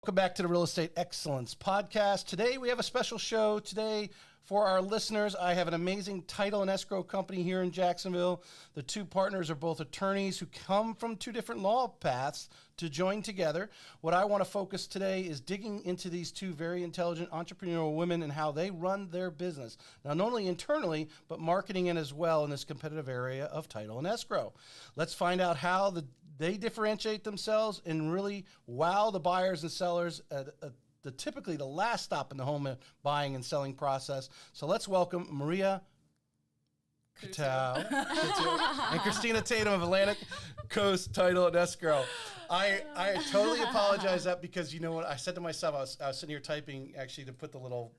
Welcome back to the Real Estate Excellence Podcast. Today we have a special show. Today for our listeners, I have an amazing title and escrow company here in Jacksonville. The two partners are both attorneys who come from two different law paths to join together. What I want to focus today is digging into these two very intelligent entrepreneurial women and how they run their business. Now, not only internally, but marketing it as well in this competitive area of title and escrow. Let's find out how they differentiate themselves and really wow the buyers and sellers at typically the last stop in the home buying and selling process. So let's welcome Maria Coutu and Christina Tatum of Atlantic Coast Title and Escrow. I totally apologize that because you know what I said to myself, I was sitting here typing actually to put the little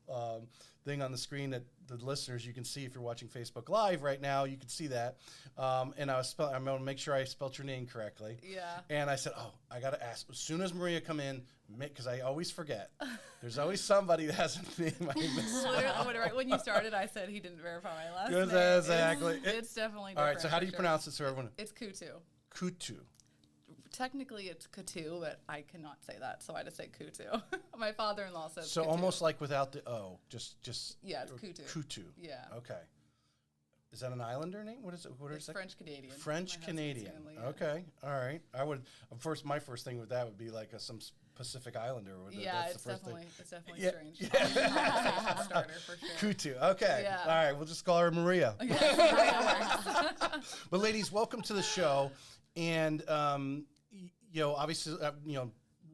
thing on the screen that the listeners you can see if you're watching Facebook Live right now, you can see that. And I'm going to make sure I spelled your name correctly. Yeah. And I said, I got to ask as soon as Maria come in, because I always forget. There's always somebody that has a name I misspelled. Right when you started, I said he didn't verify my last name. Exactly. It's definitely different. All right. So how do you pronounce it, so everyone? It's Coutu. Coutu. Technically, it's Coutu, but I cannot say that, so I just say Coutu. My father-in-law says so Coutu. Almost like without the O, just yeah, it's Coutu. Coutu. Yeah. Okay. Is that an islander name? What is it? What is it? French Canadian. French Canadian. Family, yeah. Okay. All right. I would my first thing with that would be like some Pacific Islander. Yeah, that's the first thing. It's definitely Yeah. strange. Yeah. Starter for sure. Coutu. Okay. Yeah. All right. We'll just call her Maria. But ladies, welcome to the show. And obviously,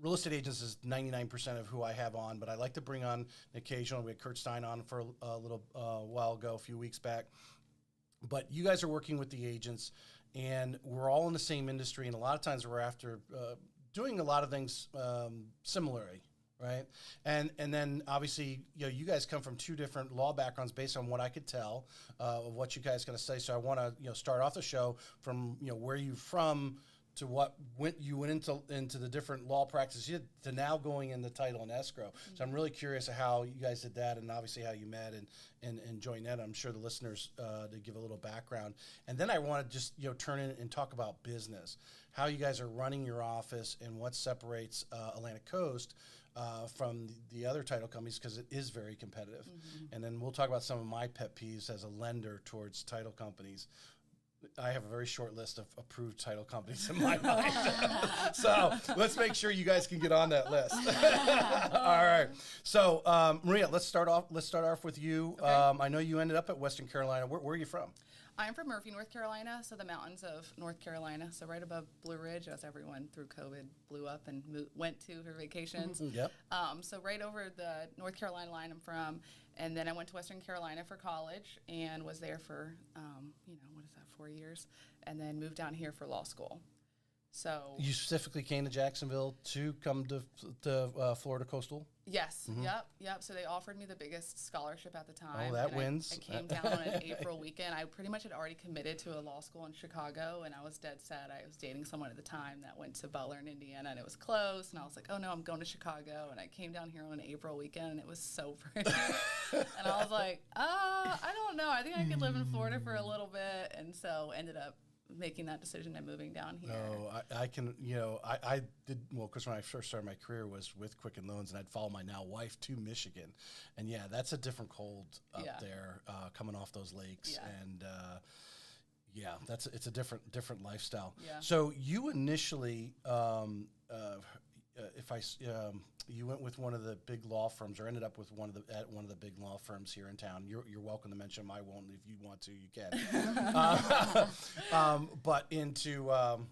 real estate agents is 99% of who I have on, but I like to bring on occasionally. We had Kurt Stein on for a little while ago, a few weeks back. But you guys are working with the agents, and we're all in the same industry, and a lot of times we're after doing a lot of things similarly, right? And then obviously, you guys come from two different law backgrounds based on what I could tell of what you guys are going to say. So I want to start off the show from where you're from to what you went into the different law practices you did to now going into title and escrow. Mm-hmm. So I'm really curious of how you guys did that, and obviously how you met and joined that. I'm sure the listeners to give a little background, and then I want to just turn in and talk about business, how you guys are running your office, and what separates Atlantic Coast from the other title companies, because it is very competitive. Mm-hmm. And then we'll talk about some of my pet peeves as a lender towards title companies. I have a very short list of approved title companies in my mind. So let's make sure you guys can get on that list. All right. So Maria, let's start off with you. Okay. I know you ended up at Western Carolina. Where are you from? I'm from Murphy, North Carolina, so the mountains of North Carolina, so right above Blue Ridge, as everyone through COVID blew up and went to for vacations. Yep. So right over the North Carolina line I'm from, and then I went to Western Carolina for college and was there for, 4 years, and then moved down here for law school. So you specifically came to Jacksonville to come to Florida Coastal? Yes. Mm-hmm. Yep. So they offered me the biggest scholarship at the time. Oh, that wins. I came down on an April weekend. I pretty much had already committed to a law school in Chicago, and I was dead set. I was dating someone at the time that went to Butler in Indiana, and it was close, and I was like, oh, no, I'm going to Chicago. And I came down here on an April weekend, and it was so pretty. And I was like, I don't know. I think I could live in Florida for a little bit, and so ended up making that decision and moving down here. No, I can, I did, because when I first started my career was with Quicken Loans, and I'd follow my now wife to Michigan. And yeah, that's a different cold up there, coming off those lakes. Yeah. And it's a different lifestyle. Yeah. So you initially, you went with one of the big law firms, or ended up with one of the big law firms here in town. You're welcome to mention them. I won't. If you want to, you can. But into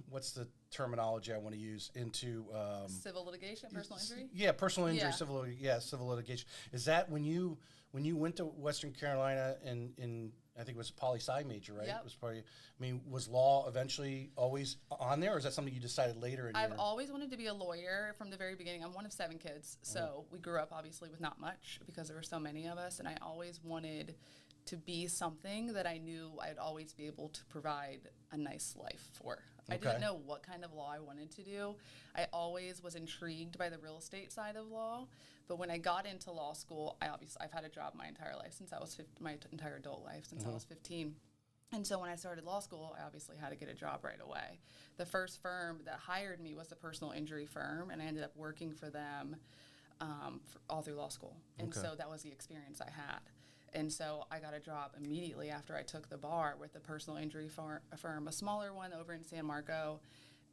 what's the terminology I want to use? Into civil litigation, personal injury. Yeah, personal injury, civil litigation. Is that when you went to Western Carolina in I think it was a poli-sci major, right? Yep. It was probably. Was law eventually always on there, or is that something you decided later? I've always wanted to be a lawyer from the very beginning. I'm one of 7 kids, so we grew up obviously with not much because there were so many of us, and I always wanted to be something that I knew I'd always be able to provide a nice life for. I didn't know what kind of law I wanted to do. I always was intrigued by the real estate side of law, but when I got into law school, I've had a job my entire life since I was my entire adult life since I was 15. And so when I started law school, I obviously had to get a job right away. The first firm that hired me was a personal injury firm, and I ended up working for them all through law school. And so that was the experience I had. And so I got a job immediately after I took the bar with a personal injury firm, a smaller one over in San Marco.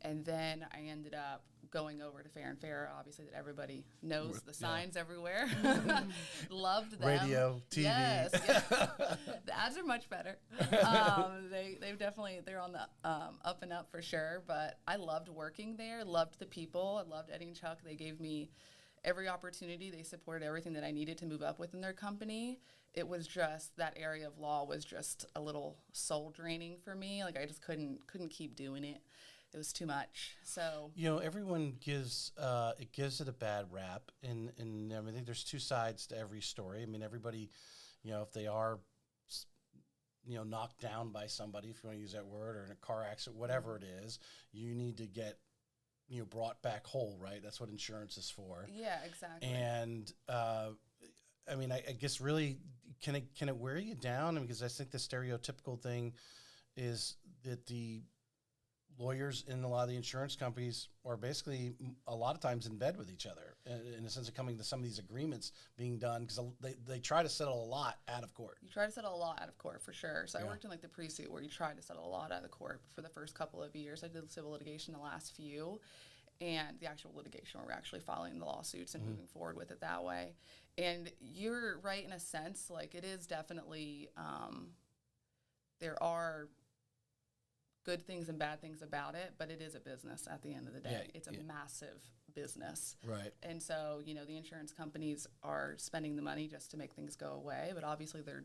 And then I ended up going over to Fair and Fair, obviously, that everybody knows the signs everywhere. Loved them. Radio, TV. Yes. The ads are much better. They're on the up and up for sure. But I loved working there, loved the people. I loved Eddie and Chuck. They gave me every opportunity. They supported everything that I needed to move up within their company. It was just, that area of law was just a little soul draining for me. Like, I just couldn't keep doing it. It was too much. So, everyone gives it a bad rap, and I think there's two sides to every story. I mean, everybody, if they are, knocked down by somebody, if you want to use that word, or in a car accident, whatever it is, you need to get brought back whole, right? That's what insurance is for. Yeah, exactly. And I guess really, can it wear you down? Because I think the stereotypical thing is that the lawyers in a lot of the insurance companies are basically a lot of times in bed with each other, in the sense of coming to some of these agreements being done, because they try to settle a lot out of court. You try to settle a lot out of court, for sure. So I worked in the pre-suit where you try to settle a lot out of the court for the first couple of years. I did civil litigation the last few, and the actual litigation where we're actually filing the lawsuits and moving forward with it that way. And you're right in a sense, like, it is definitely, there are good things and bad things about it, but it is a business at the end of the day. Yeah, it's a massive business. Right. And so, the insurance companies are spending the money just to make things go away, but obviously they're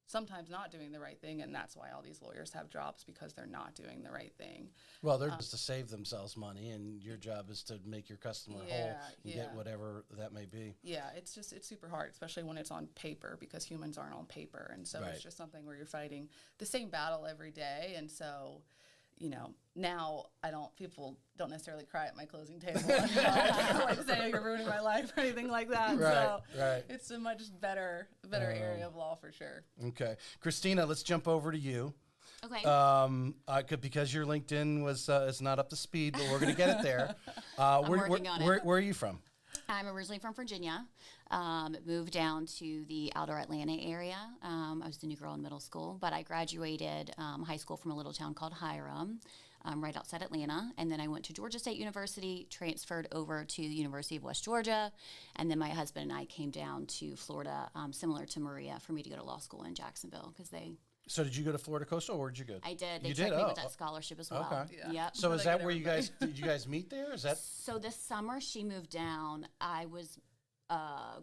sometimes not doing the right thing, and that's why all these lawyers have jobs, because they're not doing the right thing. Well, they're just to save themselves money, and your job is to make your customer whole and get whatever that may be. Yeah, it's super hard, especially when it's on paper, because humans aren't on paper. And so it's just something where you're fighting the same battle every day. And so, now people don't necessarily cry at my closing table and say, you're ruining my life or anything like that. It's a much better area of law for sure. Okay. Christina, let's jump over to you. Okay. Because your LinkedIn is not up to speed, but we're going to get it there. Working on it. Where are you from? I'm originally from Virginia. Moved down to the outer Atlanta area. I was the new girl in middle school, but I graduated high school from a little town called Hiram, right outside Atlanta. And then I went to Georgia State University, transferred over to the University of West Georgia. And then my husband and I came down to Florida, similar to Maria, for me to go to law school in Jacksonville, because they... So did you go to Florida Coastal, or where'd you go? I did. They tricked me with that scholarship as well. Okay. Yeah. Yep. So is that where did you guys meet there? Is that? So this summer she moved down. I was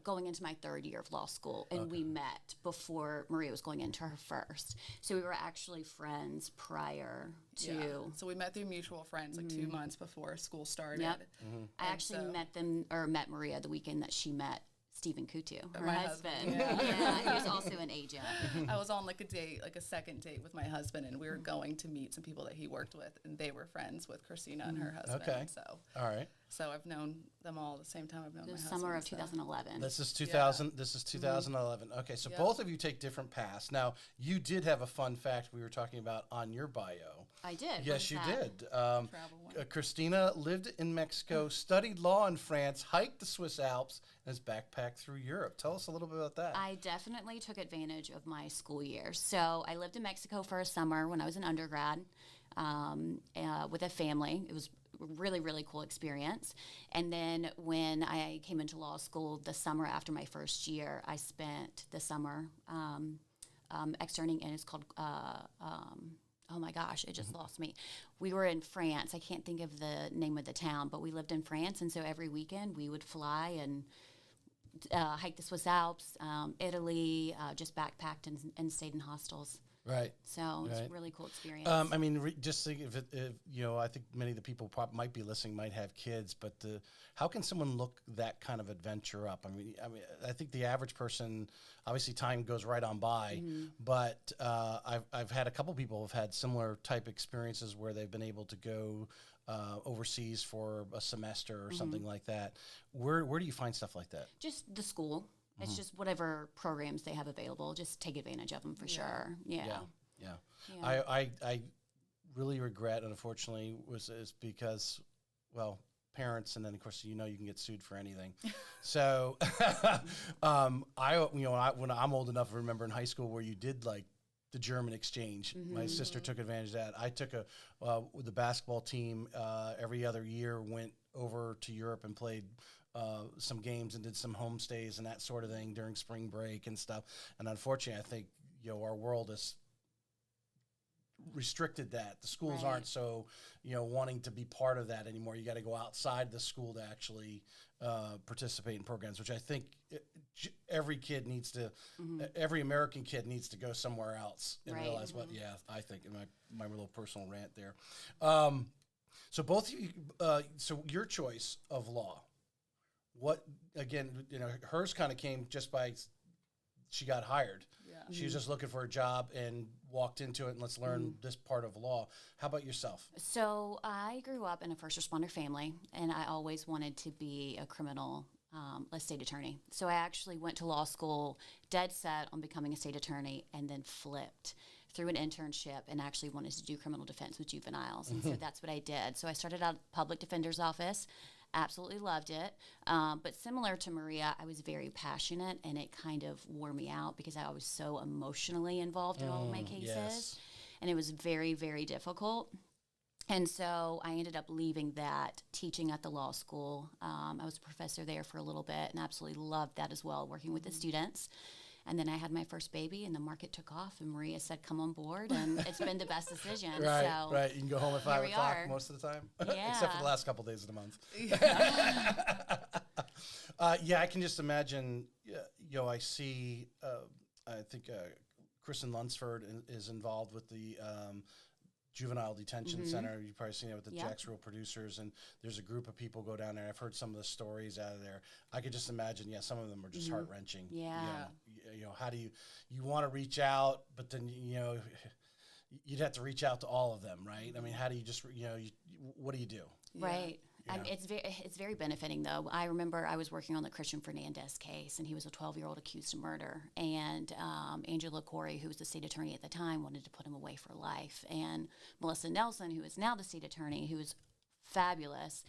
going into my third year of law school, and we met before Maria was going into her first. So we were actually friends prior to. Yeah. So we met through mutual friends like 2 months before school started. Yep. I actually met Maria the weekend that she met Stephen Coutu, her my husband. Yeah. He was also an agent. I was on a second date with my husband, and we were going to meet some people that he worked with, and they were friends with Christina and her husband. Okay. So, all right. So I've known them all at the same time I've known my husband. Summer of 2011. This is 2000. This is 2011. Okay, so both of you take different paths. Now, you did have a fun fact we were talking about on your bio. I did. Yes, you did. Travel one. Christina lived in Mexico, studied law in France, hiked the Swiss Alps, and has backpacked through Europe. Tell us a little bit about that. I definitely took advantage of my school years. So I lived in Mexico for a summer when I was an undergrad with a family. It was a really, really cool experience. And then when I came into law school the summer after my first year, I spent the summer externing, and it's called... oh my gosh, it just lost me. We were in France. I can't think of the name of the town, but we lived in France. And so every weekend we would fly and hike the Swiss Alps, Italy, just backpacked and stayed in hostels. Right. So it's a really cool experience. I mean, just think if I think many of the people might be listening might have kids, but how can someone look that kind of adventure up? I think the average person, obviously time goes right on by, but I've had a couple people have had similar type experiences where they've been able to go overseas for a semester or something like that. Where do you find stuff like that? Just the school. It's just whatever programs they have available. Just take advantage of them for sure. Yeah. Yeah. Yeah. I really regret, unfortunately, is because, well, parents, and then of course you can get sued for anything. So, when I'm old enough to remember in high school where you did like the German exchange. My sister took advantage of that. I took the basketball team every other year, went over to Europe and played some games and did some home stays and that sort of thing during spring break and stuff. And unfortunately, I think our world has restricted that. The schools Right. aren't so wanting to be part of that anymore. You got to go outside the school to actually participate in programs, which I think every kid needs to, every American kid needs to go somewhere else and Right. realize what. Yeah, I think in my little personal rant there. So both of you, so your choice of law, what again? Hers kind of came just by she got hired. Yeah. She was just looking for a job and walked into it, and let's learn this part of law. How about yourself? So I grew up in a first responder family, and I always wanted to be a criminal state attorney. So I actually went to law school, dead set on becoming a state attorney, and then flipped through an internship and actually wanted to do criminal defense with juveniles. And so that's what I did. So I started out at public defender's office. Absolutely loved it. But similar to Maria, I was very passionate, and it kind of wore me out because I was so emotionally involved in all of my cases. Yes. And it was very, very difficult. And so I ended up leaving that, teaching at the law school. I was a professor there for a little bit and absolutely loved that as well, working with the students. And then I had my first baby, and the market took off, and Maria said, come on board, and it's been the best decision. Right, So right. You can go home at 5 we o'clock are. most of the time, Yeah. except for the last couple days of the month. Yeah. Yeah, I can just imagine. I see. I think Kristen Lunsford is involved with the juvenile detention center. You've probably seen it with the Yep. Jacksonville producers, and there's a group of people go down there. I've heard some of the stories out of there. I could just imagine. Yeah, some of them are just heart wrenching. Yeah. How do you want to reach out, but then you'd have to reach out to all of them, right? I mean, how do you just what do you do? Right. Yeah. It's very benefiting, though. I remember I was working on the Christian Fernandez case, and he was a 12-year-old accused of murder. And Angela Corey, who was the state attorney at the time, wanted to put him away for life. And Melissa Nelson, who is now the state attorney, who is fabulous,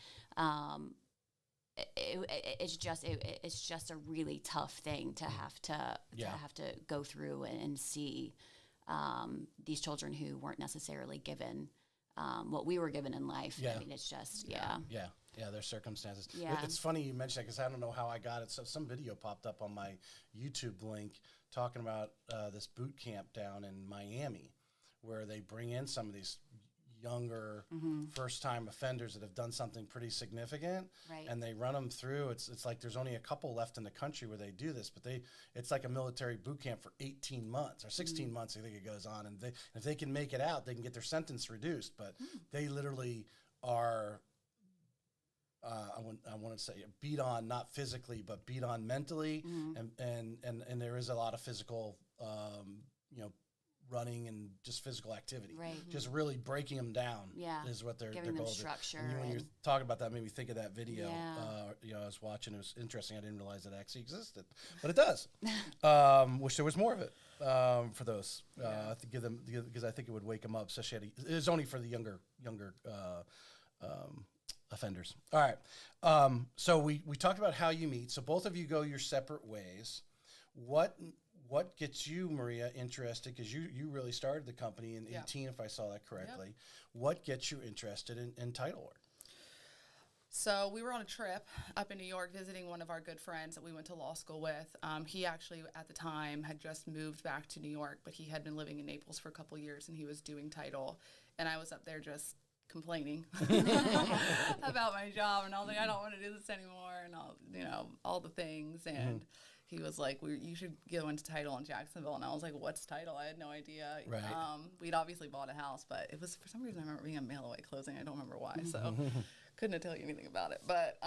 it's just a really tough thing to have to go through and see these children who weren't necessarily given what we were given in life. Yeah. I mean, it's just, Yeah, their circumstances. Yeah. It's funny you mentioned that because I don't know how I got it. So some video popped up on my YouTube link talking about this boot camp down in Miami where they bring in some of these younger first-time offenders that have done something pretty significant, Right. and they run them through. It's like there's only a couple left in the country where they do this, but it's like a military boot camp for 18 months or 16 months, I think it goes on, and if they can make it out, they can get their sentence reduced, but they literally are I want to say beat on, not physically, but beat on mentally, and there is a lot of physical running and just physical activity. Right. Just really breaking them down. Yeah. Is what Giving their them goal is. structure And when you're and- talking about that, made me think of that video. Yeah. I was watching. It was interesting. I didn't realize it actually existed, but it does. Wish there was more of it for those. To give them, because I think it would wake them up. Especially it is only for the younger offenders. All right. So we talked about how you meet. So both of you go your separate ways. What gets you, Maria, interested? Because you really started the company in 18, if I saw that correctly. Yep. What gets you interested in title work? So we were on a trip up in New York visiting one of our good friends that we went to law school with. He actually, at the time, had just moved back to New York, but he had been living in Naples for a couple of years, and he was doing title. And I was up there just complaining about my job, and I was like, I don't want to do this anymore, and all the things. And he was like, you should go into title in Jacksonville. And I was like, what's title? I had no idea. Right. We'd obviously bought a house, but it was, for some reason, I remember being a mail-away closing. I don't remember why, so couldn't tell you anything about it. But,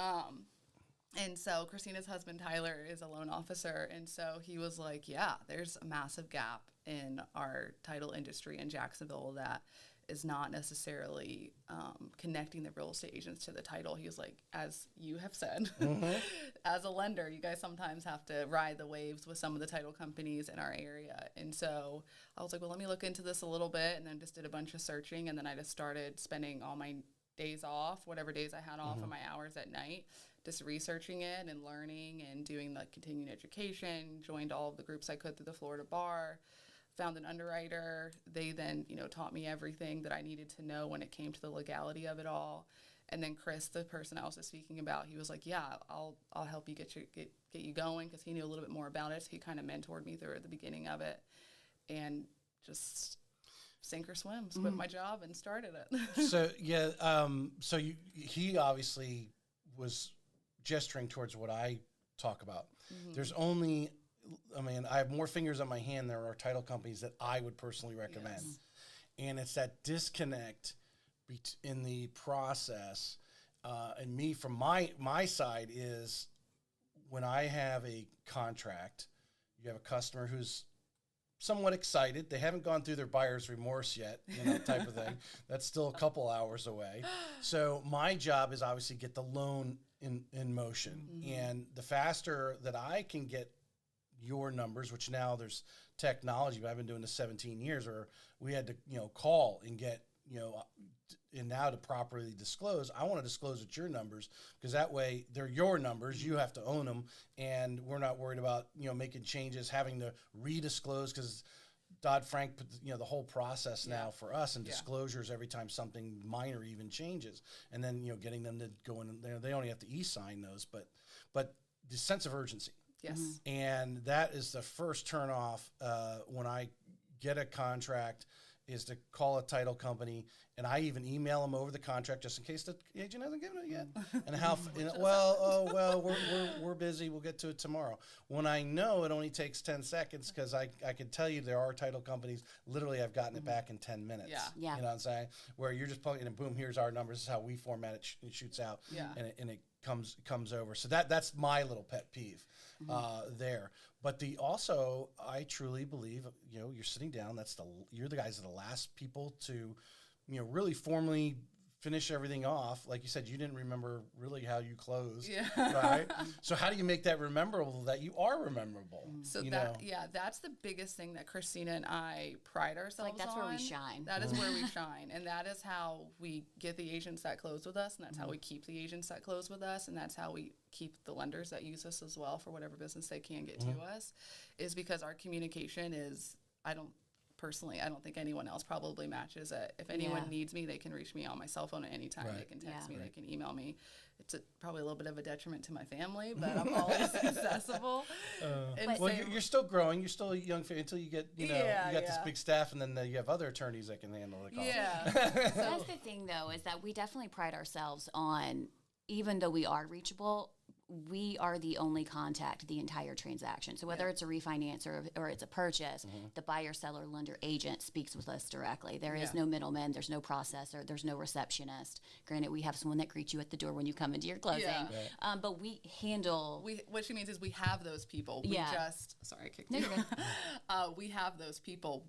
and so Christina's husband, Tyler, is a loan officer. And so he was like, yeah, there's a massive gap in our title industry in Jacksonville that is not necessarily connecting the real estate agents to the title. He was like, as you have said, as a lender, you guys sometimes have to ride the waves with some of the title companies in our area. And so I was like, well, let me look into this a little bit, and then just did a bunch of searching, and then I just started spending all my days off, whatever days I had off, and my hours at night, just researching it and learning and doing the continuing education, joined all of the groups I could through the Florida bar, found an underwriter. They then, taught me everything that I needed to know when it came to the legality of it all. And then Chris, the person I was just speaking about, he was like, yeah, I'll help you get you going, because he knew a little bit more about it. So he kind of mentored me through at the beginning of it, and just sink or swim, quit my job and started it. So yeah, he obviously was gesturing towards what I talk about. There's only, I have more fingers on my hand. There are title companies that I would personally recommend, and it's that disconnect in the process. And me, from my side, is when I have a contract, you have a customer who's somewhat excited. They haven't gone through their buyer's remorse yet, type of thing. That's still a couple hours away. So my job is obviously get the loan in motion. And the faster that I can get your numbers, which now there's technology, but I've been doing this 17 years, where we had to, call and get, and now to properly disclose, I want to disclose it's your numbers, because that way they're your numbers. You have to own them, and we're not worried about, making changes, having to redisclose, because Dodd-Frank put, the whole process now for us, and disclosures every time something minor even changes, and then, getting them to go in there. They only have to e-sign those, but the sense of urgency. Yes. And that is the first turn off when I get a contract, is to call a title company, and I even email them over the contract just in case the agent hasn't given it yet. And how, we're busy, we'll get to it tomorrow. When I know it only takes 10 seconds, because I can tell you there are title companies, literally I've gotten it back in 10 minutes. Yeah. You know what I'm saying? Where you're just plugging and boom, here's our numbers, this is how we format it, it shoots out, and it comes over. So that's my little pet peeve there. But I truly believe, you're sitting down, you're the guys that are the last people to, really formally finish everything off. Like you said, you didn't remember really how you closed, right? So how do you make that memorable, that you are rememberable? So that's the biggest thing that Christina and I pride ourselves on. That's where we shine. That is where we shine. And that is how we get the agents that close with us, and that's how we keep the agents that close with us, and that's how we keep the lenders that use us as well for whatever business they can get to us, is because our communication is, I don't think anyone else probably matches it. If anyone needs me, they can reach me on my cell phone at any time. They can text me, they can email me. It's probably a little bit of a detriment to my family, but I'm always accessible. You're still growing. You're still a young until you get, you got this big staff, and then you have other attorneys that can handle the call. That's the thing, though, is that we definitely pride ourselves on, even though we are reachable, we are the only contact the entire transaction. So whether it's a refinance or it's a purchase, the buyer, seller, lender, agent speaks with us directly. There is no middleman. There's no processor. There's no receptionist. Granted, we have someone that greets you at the door when you come into your closing. But we handle... what she means is we have those people. We sorry, I kicked you. We have those people.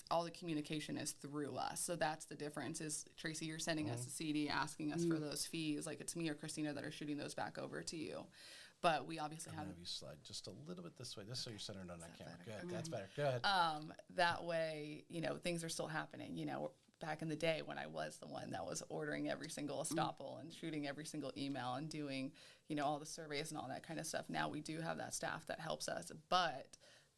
All the communication is through us. So that's the difference is, Tracy, you're sending us a CD, asking us for those fees. Like, it's me or Christina that are shooting those back over to you. But we obviously have you slide just a little bit this way, just so you're centered on that camera. Good, that's better. Go ahead. That way, things are still happening. Back in the day when I was the one that was ordering every single estoppel and shooting every single email and doing, all the surveys and all that kind of stuff. Now we do have that staff that helps us, but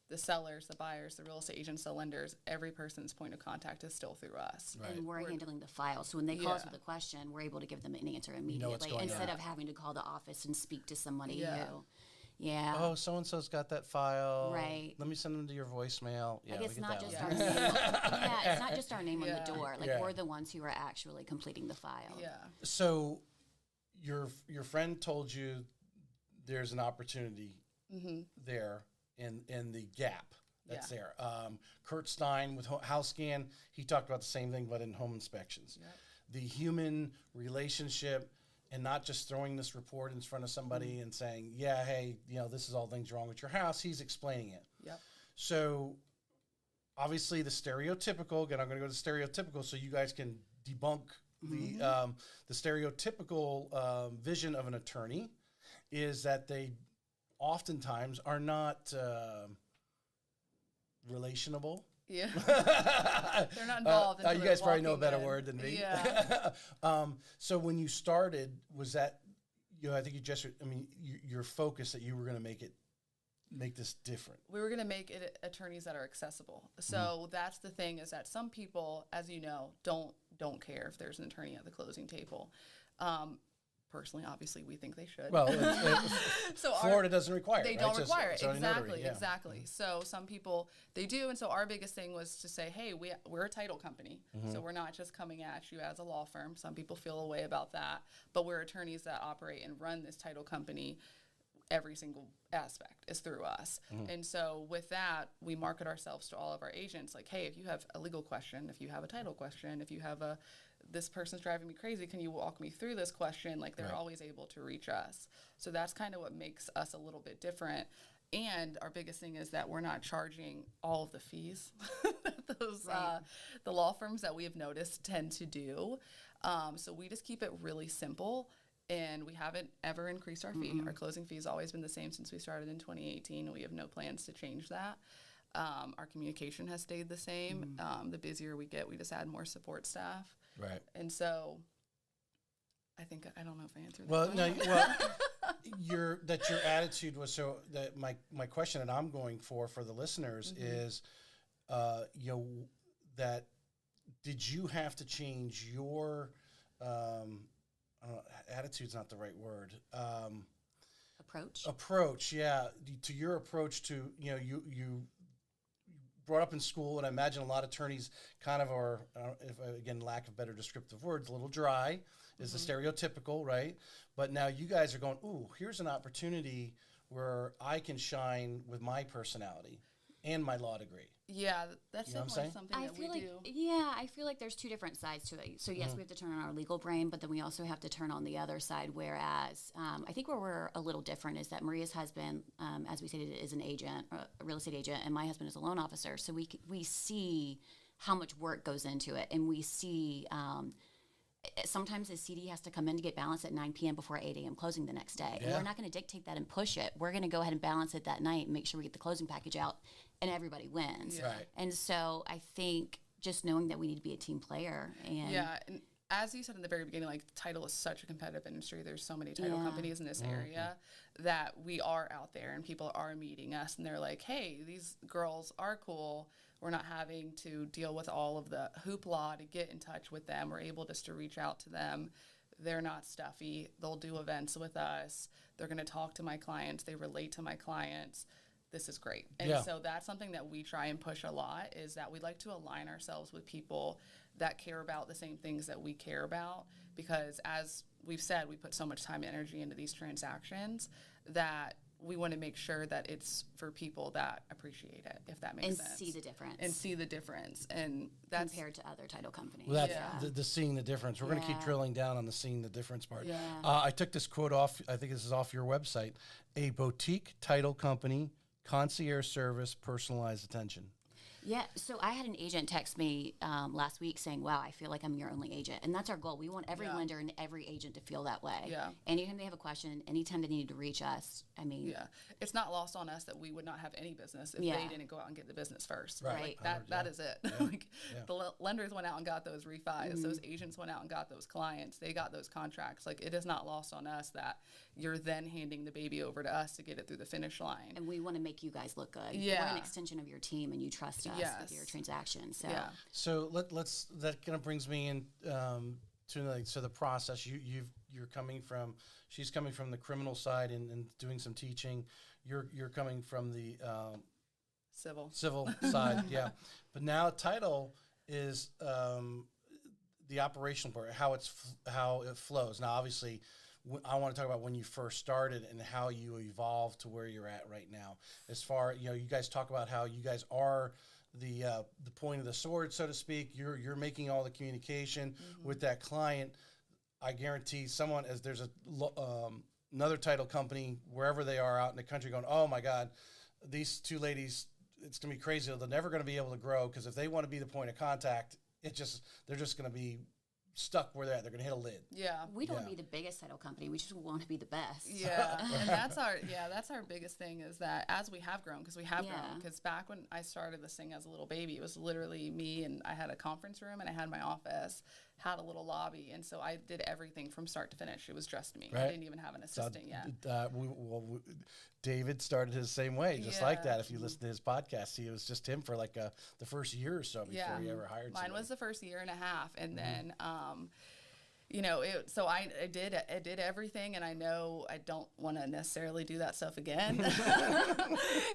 the sellers, the buyers, the real estate agents, the lenders, every person's point of contact is still through us. Right. And we're handling the file. So when they call us with a question, we're able to give them an answer immediately instead of having to call the office and speak to somebody who. Yeah. Oh, so-and-so's got that file. Right. Let me send them to your voicemail. Yeah, it's not just our name. It's not just our name on the door. Like, we're the ones who are actually completing the file. Yeah. So your friend told you there's an opportunity there in the gap that's there. Kurt Stein with House Scan, he talked about the same thing, but in home inspections. Yep. The human relationship, and not just throwing this report in front of somebody and saying, hey, this is all things wrong with your house. He's explaining it. Yep. So obviously the stereotypical. Again, I'm going to go to stereotypical, so you guys can debunk the stereotypical vision of an attorney is that they oftentimes are not relationable. Yeah. They're not involved. You until guys they're probably know a walking better in. word than me. Yeah. So when you started, was that, I think your focus that you were going to make this different. We were going to make it attorneys that are accessible. So that's the thing, is that some people, as you know, don't care if there's an attorney at the closing table. Personally, obviously, we think they should. Well, So Florida doesn't require it. They right? don't It's just- require it. it's only Exactly, notary, yeah. exactly. So some people, they do. And so our biggest thing was to say, hey, we're a title company. So we're not just coming at you as a law firm. Some people feel a way about that. But we're attorneys that operate and run this title company. Every single aspect is through us. And so with that, we market ourselves to all of our agents. Like, hey, if you have a legal question, if you have a title question, if you have this person's driving me crazy, can you walk me through this question? Like, they're always able to reach us. So that's kind of what makes us a little bit different. And our biggest thing is that we're not charging all of the fees that the law firms that we have noticed tend to do. So we just keep it really simple. And we haven't ever increased our fee. Our closing fee has always been the same since we started in 2018. We have no plans to change that. Our communication has stayed the same. The busier we get, we just add more support staff. Right. And so I don't know if I answered that. Well, no, your attitude was so that my question that I'm going for the listeners is, that did you have to change your, attitude's not the right word. Approach, yeah. To your approach to, you brought up in school, and I imagine a lot of attorneys kind of are, again, lack of better descriptive words, a little dry is the stereotypical, right? But now you guys are going, ooh, here's an opportunity where I can shine with my personality and my law degree. Yeah, that's You know what I'm definitely saying? something that we do. Yeah, I feel like there's two different sides to it. So yes, we have to turn on our legal brain, but then we also have to turn on the other side. Whereas I think where we're a little different is that Maria's husband, as we stated, is an agent, a real estate agent, and my husband is a loan officer. So we see how much work goes into it, and we see sometimes the CD has to come in to get balanced at 9 p.m. before 8 a.m. closing the next day. And we're not going to dictate that and push it. We're going to go ahead and balance it that night and make sure we get the closing package out and everybody wins. Yeah. Right. And so I think just knowing that we need to be a team player. And And as you said in the very beginning, like, title is such a competitive industry. There's so many title companies in this area that we are out there and people are meeting us and they're like, hey, these girls are cool. We're not having to deal with all of the hoopla to get in touch with them. We're able just to reach out to them. They're not stuffy. They'll do events with us. They're going to talk to my clients. They relate to my clients. This is great. And so that's something that we try and push a lot, is that we like to align ourselves with people that care about the same things that we care about, because as we've said, we put so much time and energy into these transactions that we want to make sure that it's for people that appreciate it, if that makes sense. and see the difference. And see the difference. And that's compared to other title companies. Well, that's the seeing the difference. We're going to keep drilling down on the seeing the difference part. Yeah. I took this quote off, I think this is off your website, a boutique title company, concierge service, personalized attention. Yeah, so I had an agent text me last week saying, wow, I feel like I'm your only agent. And that's our goal. We want every lender and every agent to feel that way. Yeah. Anytime they have a question, anytime they need to reach us, I mean. Yeah. It's not lost on us that we would not have any business if they didn't go out and get the business first. Right. Like, that is it. Like, the lenders went out and got those refis. Those agents went out and got those clients. They got those contracts. Like, it is not lost on us that you're then handing the baby over to us to get it through the finish line. And we want to make you guys look good. Yeah. We're an extension of your team, and you trust us with your transaction. So, So let's that kind of brings me in to the process. You're coming from, she's coming from the criminal side and doing some teaching. You're coming from the Civil side, But now title is the operational part, how it flows. Now, obviously, I want to talk about when you first started and how you evolved to where you're at right now. As far, you guys talk about how you guys are the point of the sword, so to speak. You're making all the communication with that client. I guarantee someone, as there's another title company wherever they are out in the country, going, oh my God, these two ladies it's going to be crazy. They're never going to be able to grow because if they want to be the point of contact, they're just going to be stuck where they're at. They're going to hit a lid. Yeah. We don't want to be the biggest title company. We just want to be the best. Yeah. And that's our biggest thing is that as we have grown, because we have grown, because back when I started this thing as a little baby, it was literally me, and I had a conference room and I had my office, had a little lobby. And so I did everything from start to finish. It was just me. Right. I didn't even have an assistant yet. David started his same way, just like that. If you listen to his podcast, it was just him for like the first year or so before he ever hired somebody. Mine was the first year and a half. And then, so I did everything, and I know I don't want to necessarily do that stuff again.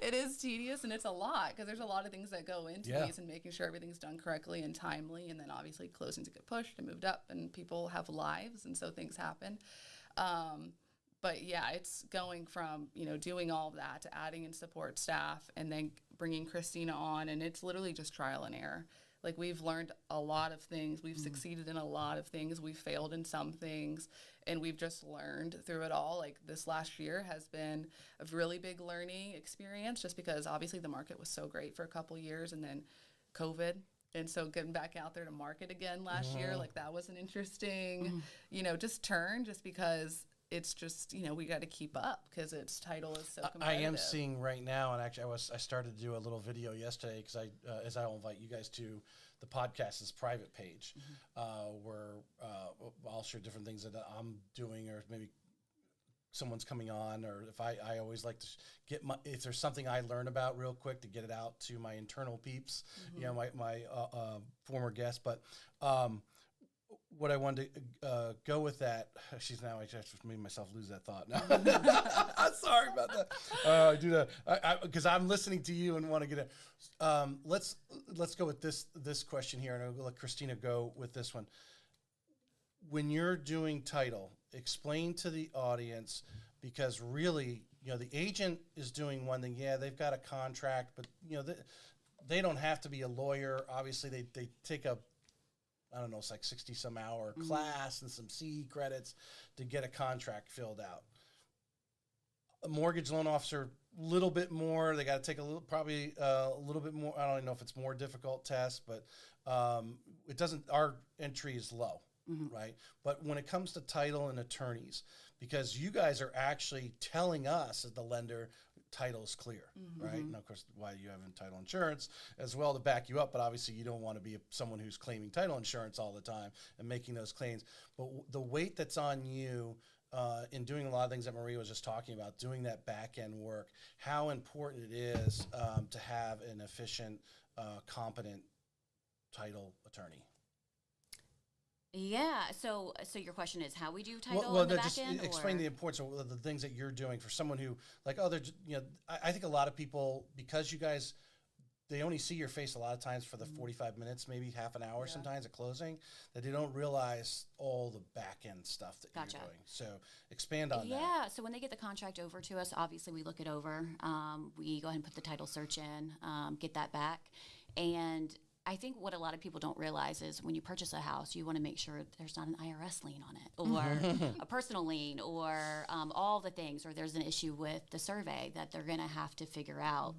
It is tedious and it's a lot because there's a lot of things that go into these and making sure everything's done correctly and timely. And then obviously closings get pushed and moved up, and people have lives, and so things happen. But yeah, it's going from, doing all of that to adding in support staff and then bringing Christina on, and it's literally just trial and error. Like, we've learned a lot of things. We've succeeded in a lot of things. We've failed in some things, and we've just learned through it all. Like, this last year has been a really big learning experience just because obviously the market was so great for a couple years, and then COVID. And so getting back out there to market again last year, like, that was an interesting, just turn, just because it's just, we got to keep up because its title is so competitive. I am seeing right now, and actually I started to do a little video yesterday because as I'll invite you guys to the podcast's private page, where I'll share different things that I'm doing, or maybe someone's coming on, or if I always like to if there's something I learn about real quick to get it out to my internal peeps, my former guests, but what I wanted to go with that, I just made myself lose that thought. I'm sorry about that. I do that because I'm listening to you and want to get it. Let's go with this question here, and I'll let Christina go with this one. When you're doing title, explain to the audience, because really, the agent is doing one thing. Yeah, they've got a contract, but they don't have to be a lawyer. Obviously, they take a, I don't know, it's like 60 some hour class and some CE credits to get a contract filled out. A mortgage loan officer, a little bit more. They got to take probably a little bit more. I don't even know if it's more difficult test, but it doesn't. Our entry is low, right? But when it comes to title and attorneys, because you guys are actually telling us as the lender, title is clear, right? And of course, why you have title insurance as well to back you up, but obviously you don't want to be someone who's claiming title insurance all the time and making those claims. But the weight that's on you in doing a lot of things that Maria was just talking about, doing that back end work, how important it is to have an efficient, competent title attorney. Yeah. So your question is how we do title on the back end? Explain the importance of the things that you're doing for someone who, like, I think a lot of people, because you guys, they only see your face a lot of times for the 45 minutes, maybe half an hour sometimes at closing, that they don't realize all the back end stuff that you're doing. So expand on that. Yeah. So when they get the contract over to us, obviously we look it over. We go ahead and put the title search in, get that back. And I think what a lot of people don't realize is when you purchase a house, you want to make sure there's not an IRS lien on it, or a personal lien, or all the things, or there's an issue with the survey that they're going to have to figure out,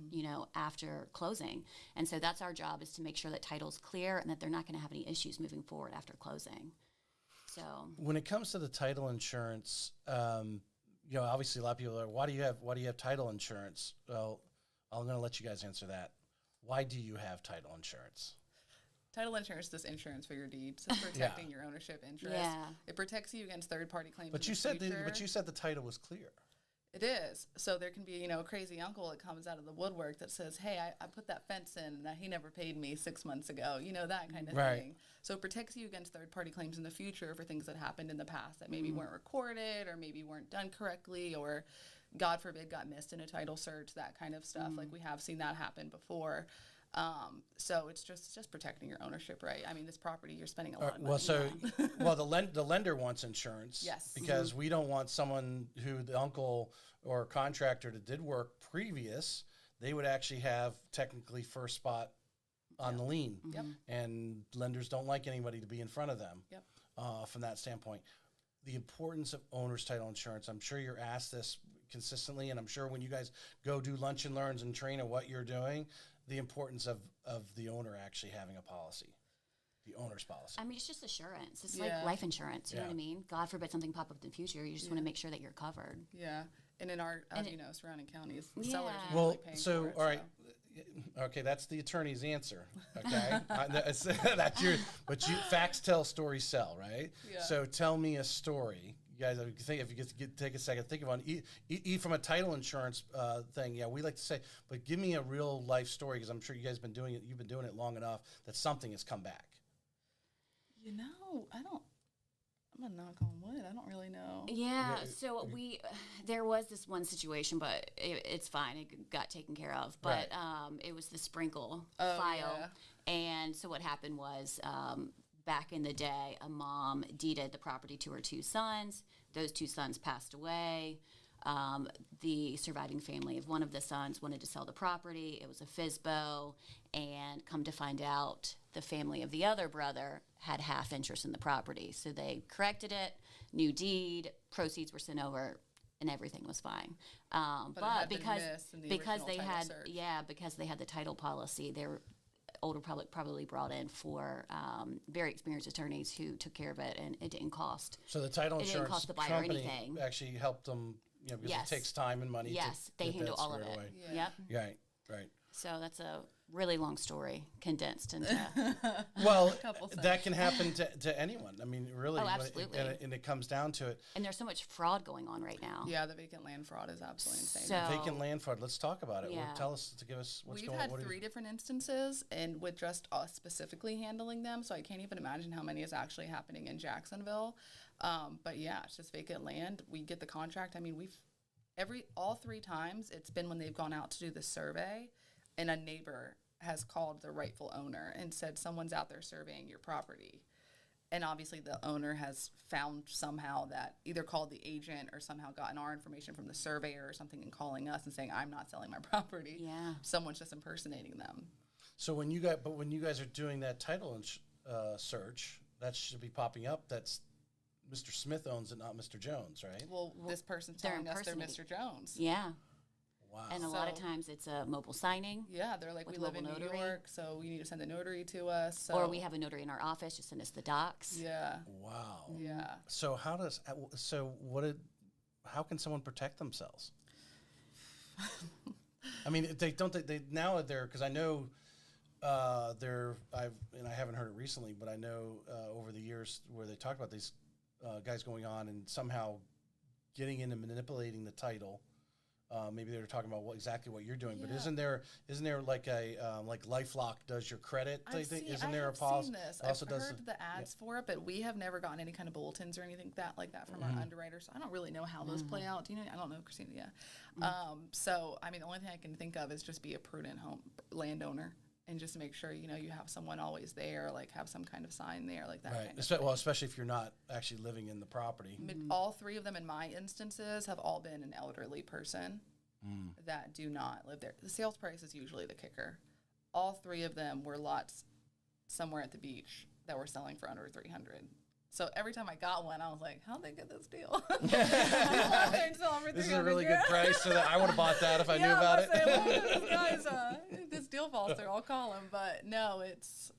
after closing. And so that's our job, is to make sure that title's clear and that they're not going to have any issues moving forward after closing. So when it comes to the title insurance, obviously a lot of people are, why do you have title insurance? Well, I'm going to let you guys answer that. Why do you have title insurance? Title insurance is insurance for your deeds. It's protecting your ownership interest. Yeah. It protects you against third-party claims. But you said the title was clear. It is. So there can be, a crazy uncle that comes out of the woodwork that says, hey, I put that fence in and he never paid me 6 months ago. That kind of thing. So it protects you against third-party claims in the future for things that happened in the past that maybe weren't recorded, or maybe weren't done correctly, or God forbid got missed in a title search, that kind of stuff. Like, we have seen that happen before. So it's just protecting your ownership, right? I mean, this property you're spending a lot of money on. The lender wants insurance. Yes. Because we don't want someone who the uncle or contractor that did work previous, they would actually have technically first spot on the lien. Yep. And lenders don't like anybody to be in front of them. Yep. From that standpoint. The importance of owner's title insurance. I'm sure you're asked this consistently, and I'm sure when you guys go do lunch and learns and train on what you're doing, the importance of the owner actually having a policy, the owner's policy. I mean, it's just assurance. It's Yeah. like life insurance. You know Yeah. what I mean? God forbid something pop up in the future. You just want to make sure that you're covered. Yeah. And in our, as And you know, surrounding counties, Yeah. sellers are Well, usually paying so for it, all right, okay, that's the attorney's answer. Okay, that's your. But facts tell, stories sell, right? Yeah. So tell me a story. You guys, if you get take a second, think of one. From a title insurance thing. Yeah, we like to say, but give me a real life story because I'm sure you guys been doing it. You've been doing it long enough that something has come back. You know, I'm gonna knock on wood. I don't really know. Yeah. So there was this one situation, but it's fine. It got taken care of. But it was the sprinkle file. Yeah. And so what happened was, back in the day, a mom deeded the property to her 2 sons. Those 2 sons passed away. The surviving family of one of the sons wanted to sell the property. It was a FSBO. And come to find out, the family of the other brother had half interest in the property. So they corrected it, new deed, proceeds were sent over, and everything was fine. But it had been missed in the original they title had search. because they had the title policy, they were older public probably brought in for very experienced attorneys who took care of it, and it didn't cost. So the title It didn't insurance cost the buyer company anything. actually helped them, because Yes. it takes time and money. Yes, to they get handle that all of squared it. away. Yeah. Yep. Right. So that's a really long story condensed into. Well, Couple that can happen to anyone. I mean, really. Oh, when absolutely. And it comes down to it. And there's so much fraud going on right now. Yeah, the vacant land fraud is absolutely insane. So- Vacant land fraud. Let's talk about it. Yeah. Tell us, to give us what's We've going on. had 3 different instances, and with just us specifically handling them, so I can't even imagine how many is actually happening in Jacksonville. But yeah, it's just vacant land. We get the contract. I mean, all 3 times it's been when they've gone out to do the survey, and a neighbor has called the rightful owner and said someone's out there surveying your property. And obviously the owner has found somehow that either called the agent or somehow gotten our information from the surveyor or something and calling us and saying, I'm not selling my property. Yeah. Someone's just impersonating them. So when you guys are doing that title search, that should be popping up. That's Mr. Smith owns it, not Mr. Jones, right? Well, this person's they're telling us they're impersonating. Mr. Jones. Yeah. Wow. And a lot of So- times it's a mobile signing. Yeah, they're like, With we live in mobile New notary. York, so you need to send a notary to us. So, Or we have a notary in our office, just send us the docs. Yeah, Wow. yeah. So how can someone protect themselves? I mean, they now they're, because I know I haven't heard it recently, but I know over the years where they talked about these guys going on and somehow getting in and manipulating the title. Maybe they were talking about exactly what you're doing, but Yeah. isn't there like a like LifeLock does your credit? Isn't there a I've policy? seen this. Also I've does heard the ads for it, but we have never gotten any kind of bulletins or anything like that from our underwriters. So I don't really know how those play out. Do you know? I don't know, Christina. Yeah. So I mean, the only thing I can think of is just be a prudent landowner and just make sure you have someone always there, like have some kind of sign there, like that. Right. Kind of Well, especially if you're not actually living in the property. All 3 of them in my instances have all been an elderly person that do not live there. The sales price is usually the kicker. All 3 of them were lots somewhere at the beach that were selling for under $300. So every time I got one, I was like, how'd they get this deal? This is a really good price, so that I would have bought that if I knew about it. If this deal falls through, I'll call him. But no, that's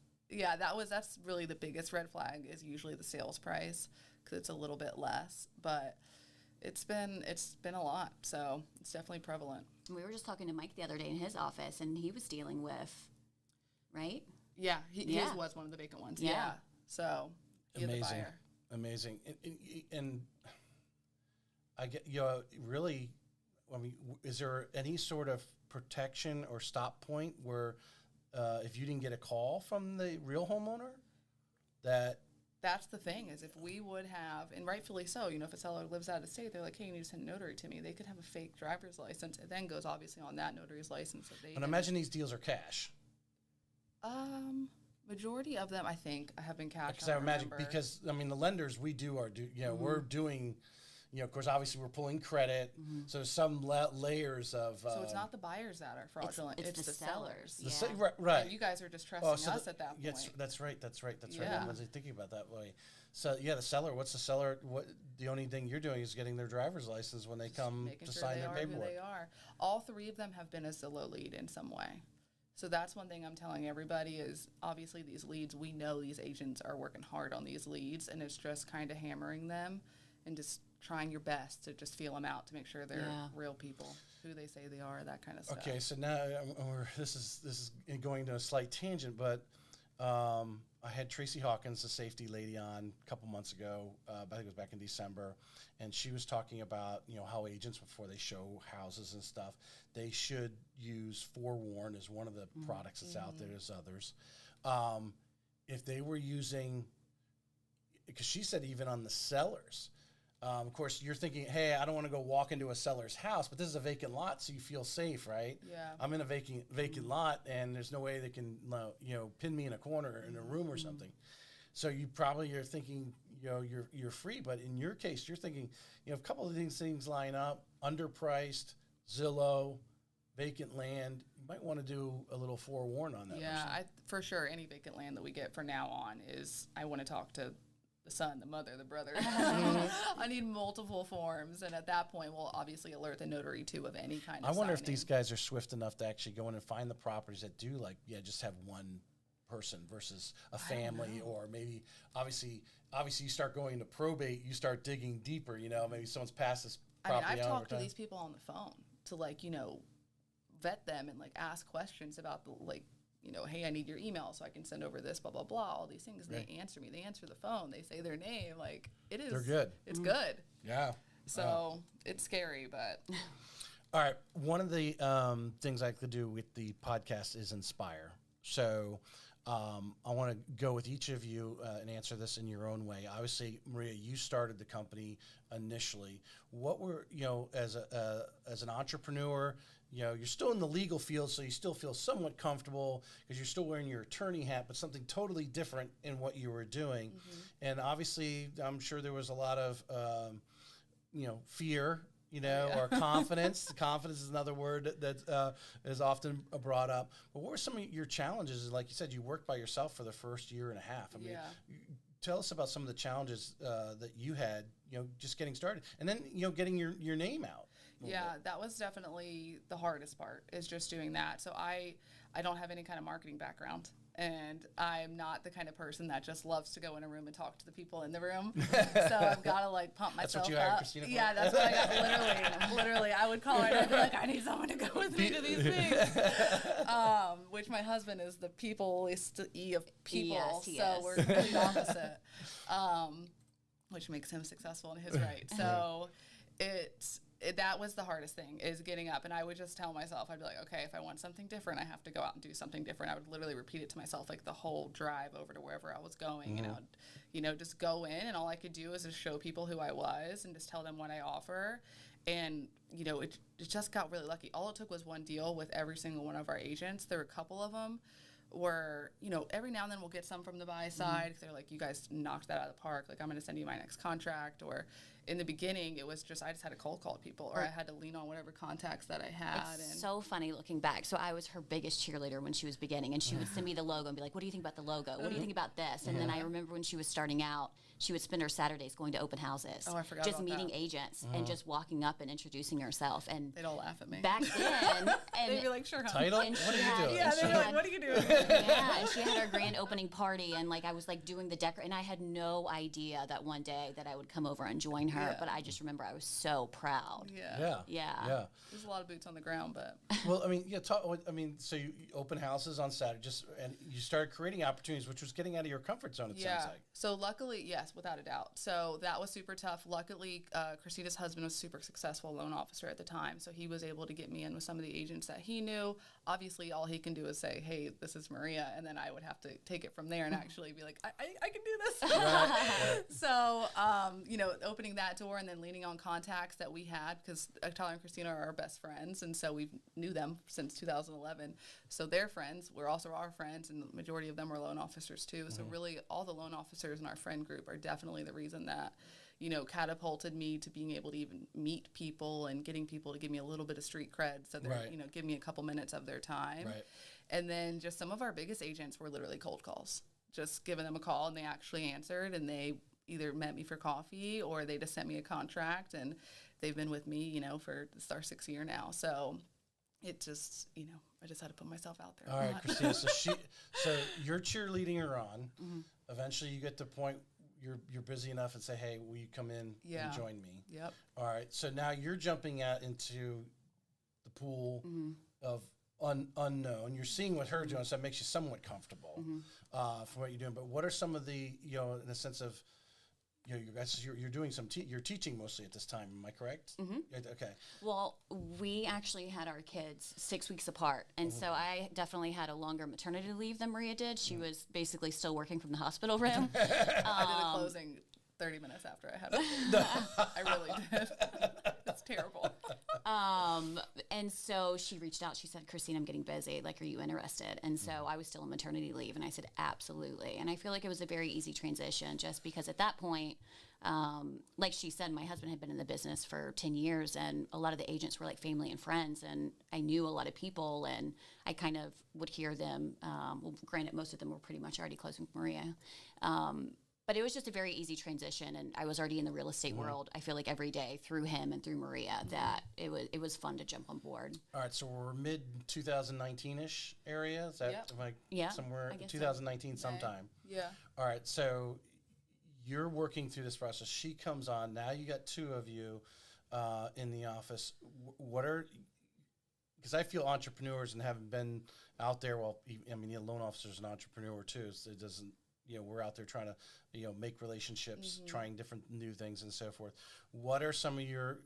really the biggest red flag is usually the sales price because it's a little bit less. But it's been a lot, so it's definitely prevalent. We were just talking to Mike the other day in his office, and he was dealing with, right? Yeah, his Yeah. was one of the vacant ones. Yeah. Yeah, so he had the buyer. Amazing. And I get really. I mean, is there any sort of protection or stop point where if you didn't get a call from the real homeowner, That's the thing is if we would have, and rightfully so, if a seller lives out of state, they're like, hey, you need to send a notary to me. They could have a fake driver's license. It then goes obviously on that notary's license. That they and imagine these deals are cash. Majority of them, I think, have been cash. Because I imagine, because I mean, the lenders we're doing, of course, obviously we're pulling credit, so there's some layers of. So it's not the buyers that are fraudulent; it's the sellers. Yeah. Right. And you guys are just trusting us at that point. Yes, that's right. Yeah. I wasn't thinking about that way. So yeah, the seller. What's the seller? What the only thing you're doing is getting their driver's license when they come Making to sure sign they their are who paperwork. they are. All 3 of them have been a Zillow lead in some way. So that's one thing I'm telling everybody is obviously these leads, we know these agents are working hard on these leads, and it's just kind of hammering them and just trying your best to just feel them out to make sure they're real people, who they say they are, that kind of stuff. Okay, so now this is going to a slight tangent, but I had Tracy Hawkins, the safety lady, on a couple months ago. I think it was back in December, and she was talking about how agents, before they show houses and stuff, they should use Forewarn as one of the products that's out there. There's others. If they were using, because she said even on the sellers. Of course, you're thinking, hey, I don't want to go walk into a seller's house, but this is a vacant lot, so you feel safe, right? Yeah. I'm in a vacant lot, and there's no way they can, pin me in a corner in a room or something. So you probably are thinking, you're free. But in your case, you're thinking, a couple of these things line up: underpriced, Zillow, vacant land. You might want to do a little forewarn on that. Yeah, for sure. Any vacant land that we get from now on is, I want to talk to the son, the mother, the brother. I need multiple forms, and at that point, we'll obviously alert the notary too of any kind of I wonder if signing. these guys are swift enough to actually go in and find the properties that do just have one person versus a family, or maybe obviously you start going to probate, you start digging deeper. Maybe someone's passed this property. I've talked to these people on the phone to vet them and ask questions about the hey, I need your email so I can send over this, blah, blah, blah, all these things. And they answer me. They answer the phone. They say their name. It is. They're good. It's good. Yeah. So it's scary, but. All right. One of the things I could do with the podcast is inspire. So I want to go with each of you and answer this in your own way. Obviously, Maria, you started the company initially. What were, as an entrepreneur, you're still in the legal field, so you still feel somewhat comfortable because you're still wearing your attorney hat, but something totally different in what you were doing. And obviously, I'm sure there was a lot of, fear, or confidence. Confidence is another word that is often brought up. But what were some of your challenges? Like you said, you worked by yourself for the first year and a half. I mean, tell us about some of the challenges that you had, just getting started, and then, getting your name out. Yeah, that was definitely the hardest part, is just doing that. So I don't have any kind of marketing background, and I'm not the kind of person that just loves to go in a room and talk to the people in the room. So I've got to pump myself That's what you hired up. Christina for? Yeah, that's what I got. Literally, I would call her and I'd be like, I need someone to go with me to these things. Which my husband is the peopleist of people, Yes, he so is. we're complete opposite. Which makes him successful in his right. So that was the hardest thing, is getting up. And I would just tell myself, I'd be like, okay, if I want something different, I have to go out and do something different. I would literally repeat it to myself, the whole drive over to wherever I was going. And I would, just go in, and all I could do is just show people who I was and just tell them what I offer. And, it just got really lucky. All it took was one deal with every single one of our agents. There were a couple of them where, every now and then we'll get some from the buy side. They're like, you guys knocked that out of the park. I'm going to send you my next contract. Or in the beginning, it was just, I just had to cold call people, or I had to lean on whatever contacts that I had. It's so funny looking back. So I was her biggest cheerleader when she was beginning, and she would send me the logo and be like, what do you think about the logo? What do you think about this? And then I remember when she was starting out, she would spend her Saturdays going to open houses. Oh, I forgot just about meeting that. agents and just walking up and introducing herself. And They'd all laugh at me. back then, They'd be and like, sure, huh? Title? And What are she you had- doing? Yeah, they're she like, had- what are you doing? yeah, and she had her grand opening party, and I was doing the decor, and I had no idea that one day that I would come over and join her. Yeah. But I just remember I was so proud. Yeah. Yeah. There's a lot of boots on the ground, but Well, so you open houses on Saturday, and you started creating opportunities, which was getting out of your comfort zone. It sounds like. So luckily, yes, without a doubt. So that was super tough. Luckily, Christina's husband was super successful loan officer at the time, so he was able to get me in with some of the agents that he knew. Obviously, all he can do is say, hey, this is Maria, and then I would have to take it from there and actually be like, I can do this. So, opening that door and then leaning on contacts that we had, because Tyler and Christina are our best friends, and so we knew them since 2011. So their friends were also our friends, and the majority of them were loan officers too. So really, all the loan officers in our friend group are definitely the reason that, catapulted me to being able to even meet people and getting people to give me a little bit of street cred, so they're, Right. Give me a couple minutes of their time. Right. And then just some of our biggest agents were literally cold calls, just giving them a call, and they actually answered, and they either met me for coffee or they just sent me a contract, and they've been with me, for this is our 6th year now. So it just, I just had to put myself out there. All right, Christina. So you're cheerleading her on. Eventually, you get to the point you're busy enough and say, "Hey, will you come in and join me?" Yep. All right. So now you're jumping out into the pool of unknown. You're seeing what her doing, so that makes you somewhat comfortable for what you're doing. But what are some of the, in the sense of, you're doing you're teaching mostly at this time. Am I correct? Okay. Well, we actually had our kids 6 weeks apart. And so I definitely had a longer maternity leave than Maria did. She was basically still working from the hospital room. I did the closing 30 minutes after I had it. I really did. It's terrible. And so she reached out. She said, "Christine, I'm getting busy. Like, are you interested?" And so I was still on maternity leave, and I said, "Absolutely." And I feel like it was a very easy transition, just because at that point, like she said, my husband had been in the business for 10 years, and a lot of the agents were like family and friends, and I knew a lot of people, and I kind of would hear them. Well, granted, most of them were pretty much already closing with Maria. But it was just a very easy transition, and I was already in the real estate world. I feel like every day through him and through Maria that it was fun to jump on board. All right, so we're mid 2019-ish area. Is that somewhere I guess 2019 sometime? Yeah. All right, so you're working through this process. She comes on. Now you got two of you in the office. What are, because I feel entrepreneurs and having been out there, the loan officer's an entrepreneur too, so it doesn't, we're out there trying to, make relationships, trying different new things and so forth. What are some of your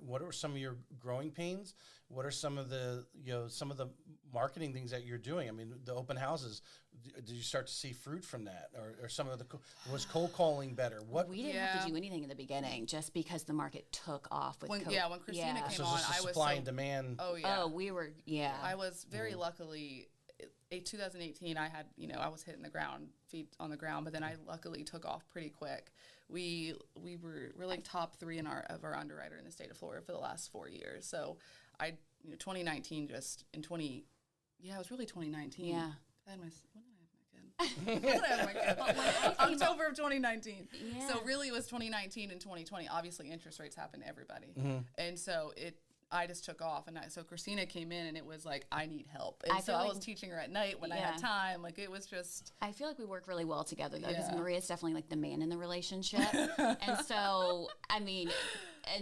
growing pains? What are some of the, some of the marketing things that you're doing? I mean, the open houses, did you start to see fruit from that? Or some of was cold calling better? We didn't have to do anything in the beginning just because the market took off with when Christina came so on, just I was supply and demand. Oh, yeah. Oh, we were, I was very luckily, in 2018, I had, I was hitting the ground, feet on the ground, but then I luckily took off pretty quick. We were like top 3 of our underwriter in the state of Florida for the last 4 years. So 2019 it was really 2019. Yeah. When did I have my kid? October of 2019. Yeah. So really it was 2019 and 2020. Obviously interest rates happen to everybody. And so I just took off, and so Christina came in, and it was like, I need help. And so I was teaching her at night when I had time. Like, it was just... I feel like we work really well together, though, because Maria's definitely like the man in the relationship. And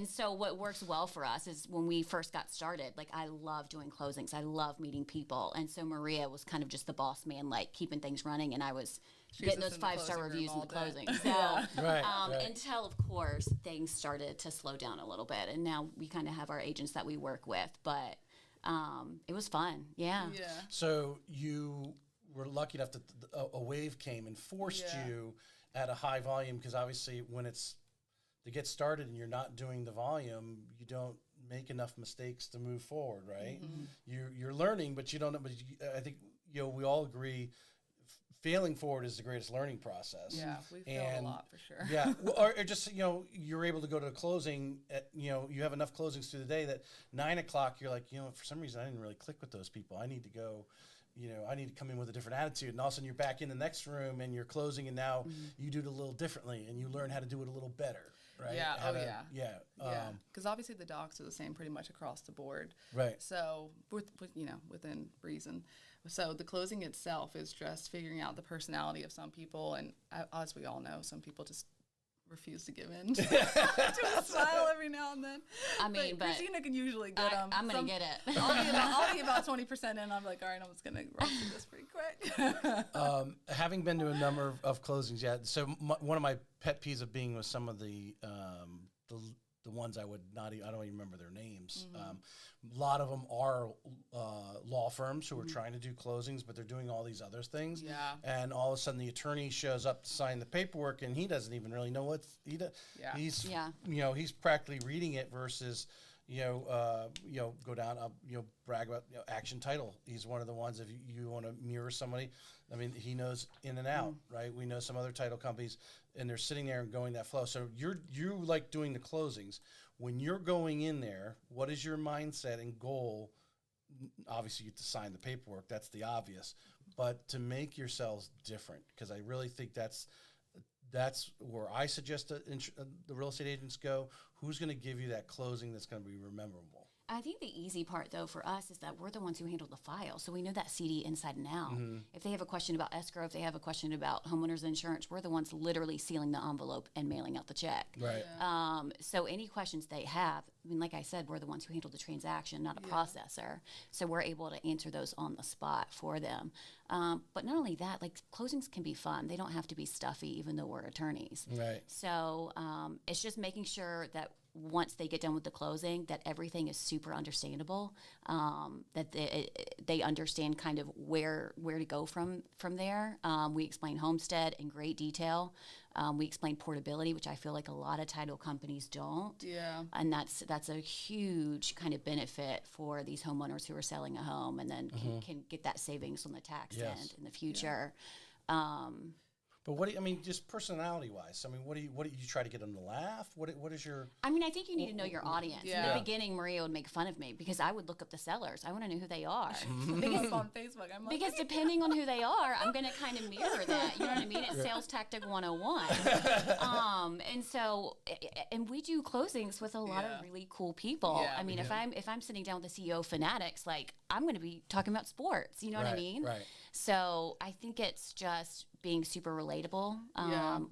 so, what works well for us is when we first got started, like, I love doing closings. I love meeting people. And so Maria was kind of just the boss man, like, keeping things running, and I was getting those 5-star reviews in the closing. So, until, of course, things started to slow down a little bit. And now we kind of have our agents that we work with. But it was fun. Yeah. So you were lucky enough that a wave came and forced you at a high volume, because obviously when it's to get started and you're not doing the volume, you don't make enough mistakes to move forward, right? You're learning, but you don't know. But I think we all agree, failing forward is the greatest learning process. Yeah, we failed a lot for sure. Yeah, or just you're able to go to a closing. You have enough closings through the day that 9 o'clock you're like, for some reason I didn't really click with those people. I need to go. I need to come in with a different attitude. And all of a sudden you're back in the next room and you're closing, and now you do it a little differently and you learn how to do it a little better. Right? Yeah. Yeah. Because obviously the docs are the same pretty much across the board. Right. So within reason. So the closing itself is just figuring out the personality of some people, and as we all know, some people just refuse to give in to a smile every now and then. I mean, but Christina can usually get them. I'm gonna get it. I'll be about 20% in. I'm like, all right, I'm just gonna rush through this pretty quick. Having been to a number of closings, so one of my pet peeves of being with some of the ones I don't even remember their names. A lot of them are law firms who are trying to do closings, but they're doing all these other things. Yeah. And all of a sudden the attorney shows up to sign the paperwork, and he doesn't even really know what he does. Yeah. He's practically reading it versus go down, brag about Action Title. He's one of the ones, if you want to mirror somebody, I mean, he knows in and out, right? We know some other title companies, and they're sitting there and going that flow. So you like doing the closings. When you're going in there, what is your mindset and goal? Obviously, you have to sign the paperwork. That's the obvious. But to make yourselves different, because I really think that's where I suggest the real estate agents go. Who's going to give you that closing that's going to be memorable? I think the easy part, though, for us is that we're the ones who handle the file. So we know that CD inside and out. If they have a question about escrow, if they have a question about homeowners insurance, we're the ones literally sealing the envelope and mailing out the check. Right. So any questions they have, I mean, like I said, we're the ones who handle the transaction, not a processor. So we're able to answer those on the spot for them. But not only that, like closings can be fun. They don't have to be stuffy, even though we're attorneys. Right. So it's just making sure that once they get done with the closing, that everything is super understandable, that they understand kind of where to go from there. We explain homestead in great detail. We explain portability, which I feel like a lot of title companies don't. Yeah. And that's a huge kind of benefit for these homeowners who are selling a home and then can get that savings on the tax end in the future. But what do you, I mean, just personality wise? I mean, what do you try to get them to laugh? What is your? I mean, I think you need to know your audience. Yeah. In the beginning, Maria would make fun of me because I would look up the sellers. I want to know who they are. Because on Facebook, I'm like, Because depending on who they are, I'm going to kind of mirror that. You know what I mean? It's sales tactic 101. And so, and we do closings with a lot of really cool people. Yeah. I mean, if I'm sitting down with the CEO of Fanatics, like I'm going to be talking about sports. You know what I mean? Right. So I think it's just being super relatable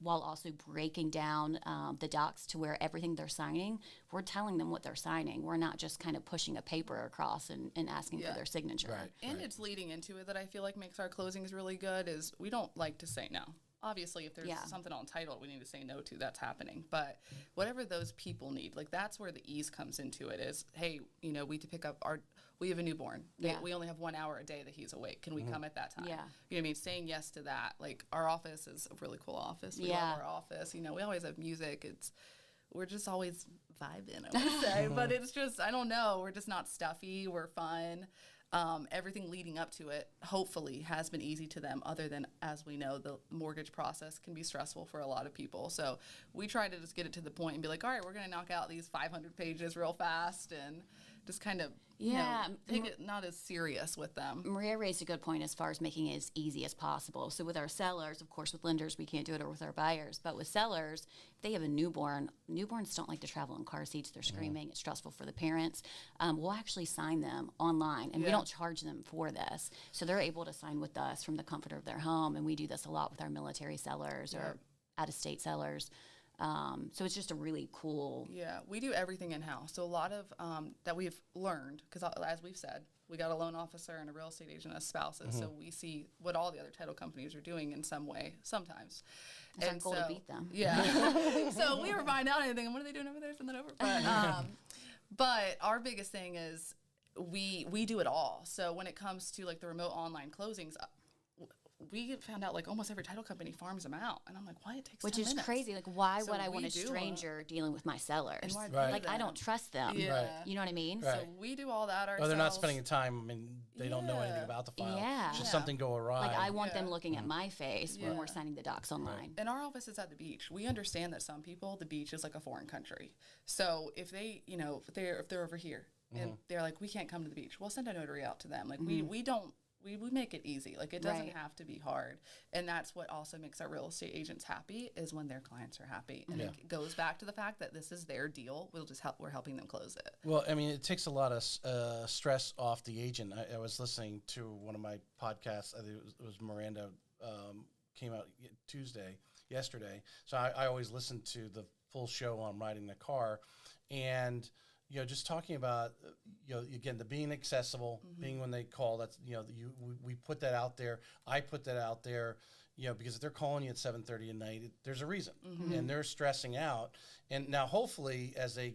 while also breaking down the docs to where everything they're signing, we're telling them what they're signing. We're not just kind of pushing a paper across and asking for their signature. Right. and it's leading into it that I feel like makes our closings really good is we don't like to say no. Obviously, if there's something on title we need to say no to, that's happening. But whatever those people need, like that's where the ease comes into it is, hey, you know, we need to pick up we have a newborn. We only have 1 hour a day that he's awake. Can we come at that time? Yeah. You know what I mean? Saying yes to that. Like our office is a really cool office. We love our office. You know, we always have music. We're just always vibing, I would say. But it's just, I don't know. We're just not stuffy. We're fun. Everything leading up to it, hopefully, has been easy to them, other than, as we know, the mortgage process can be stressful for a lot of people. So we try to just get it to the point and be like, all right, we're going to knock out these 500 pages real fast and just kind of, you know, take it not as serious with them. Maria raised a good point as far as making it as easy as possible. So with our sellers, of course, with lenders, we can't do it, or with our buyers. But with sellers, if they have a newborn, newborns don't like to travel in car seats. They're screaming. It's stressful for the parents. We'll actually sign them online, and we don't charge them for this. So they're able to sign with us from the comfort of their home, and we do this a lot with our military sellers or out-of-state sellers. So it's just a really cool. Yeah, we do everything in-house. So a lot of that we've learned, because as we've said, we got a loan officer and a real estate agent as spouses, so we see what all the other title companies are doing in some way sometimes. It's our goal to beat them. Yeah. So we ever find out anything, and what are they doing over there? Send that over. But our biggest thing is we do it all. So when it comes to like the remote online closings, we found out like almost every title company farms them out, and I'm like, why it takes Which 10 is minutes? crazy. Like, why So would I we want a do stranger dealing with my sellers? And why Right. Like, I don't trust them. Yeah. Right. You know what I mean? Right. So we do all that ourselves. Oh, they're not spending the time. I mean, they don't know anything about the file. Yeah. Should Yeah. something go awry? Like, I want them looking at my face when Yeah. we're signing the docs online. And our office is at the beach. We understand that some people, the beach is like a foreign country. So if they, you know, if they're over here and they're like, we can't come to the beach, we'll send a notary out to them. Like we make it easy. Like it doesn't Right. have to be hard. And that's what also makes our real estate agents happy, is when their clients are happy. And it goes back to the fact that this is their deal. We're helping them close it. Well, I mean, it takes a lot of stress off the agent. I was listening to one of my podcasts. I think it was Miranda, came out yesterday. So I always listen to the full show on riding the car, and you know, just talking about, you know, again, the being accessible, being when they call. That's, you know, we put that out there. I put that out there. You know, because if they're calling you at 7:30 at night, there's a reason, and they're stressing out. And now, hopefully, as they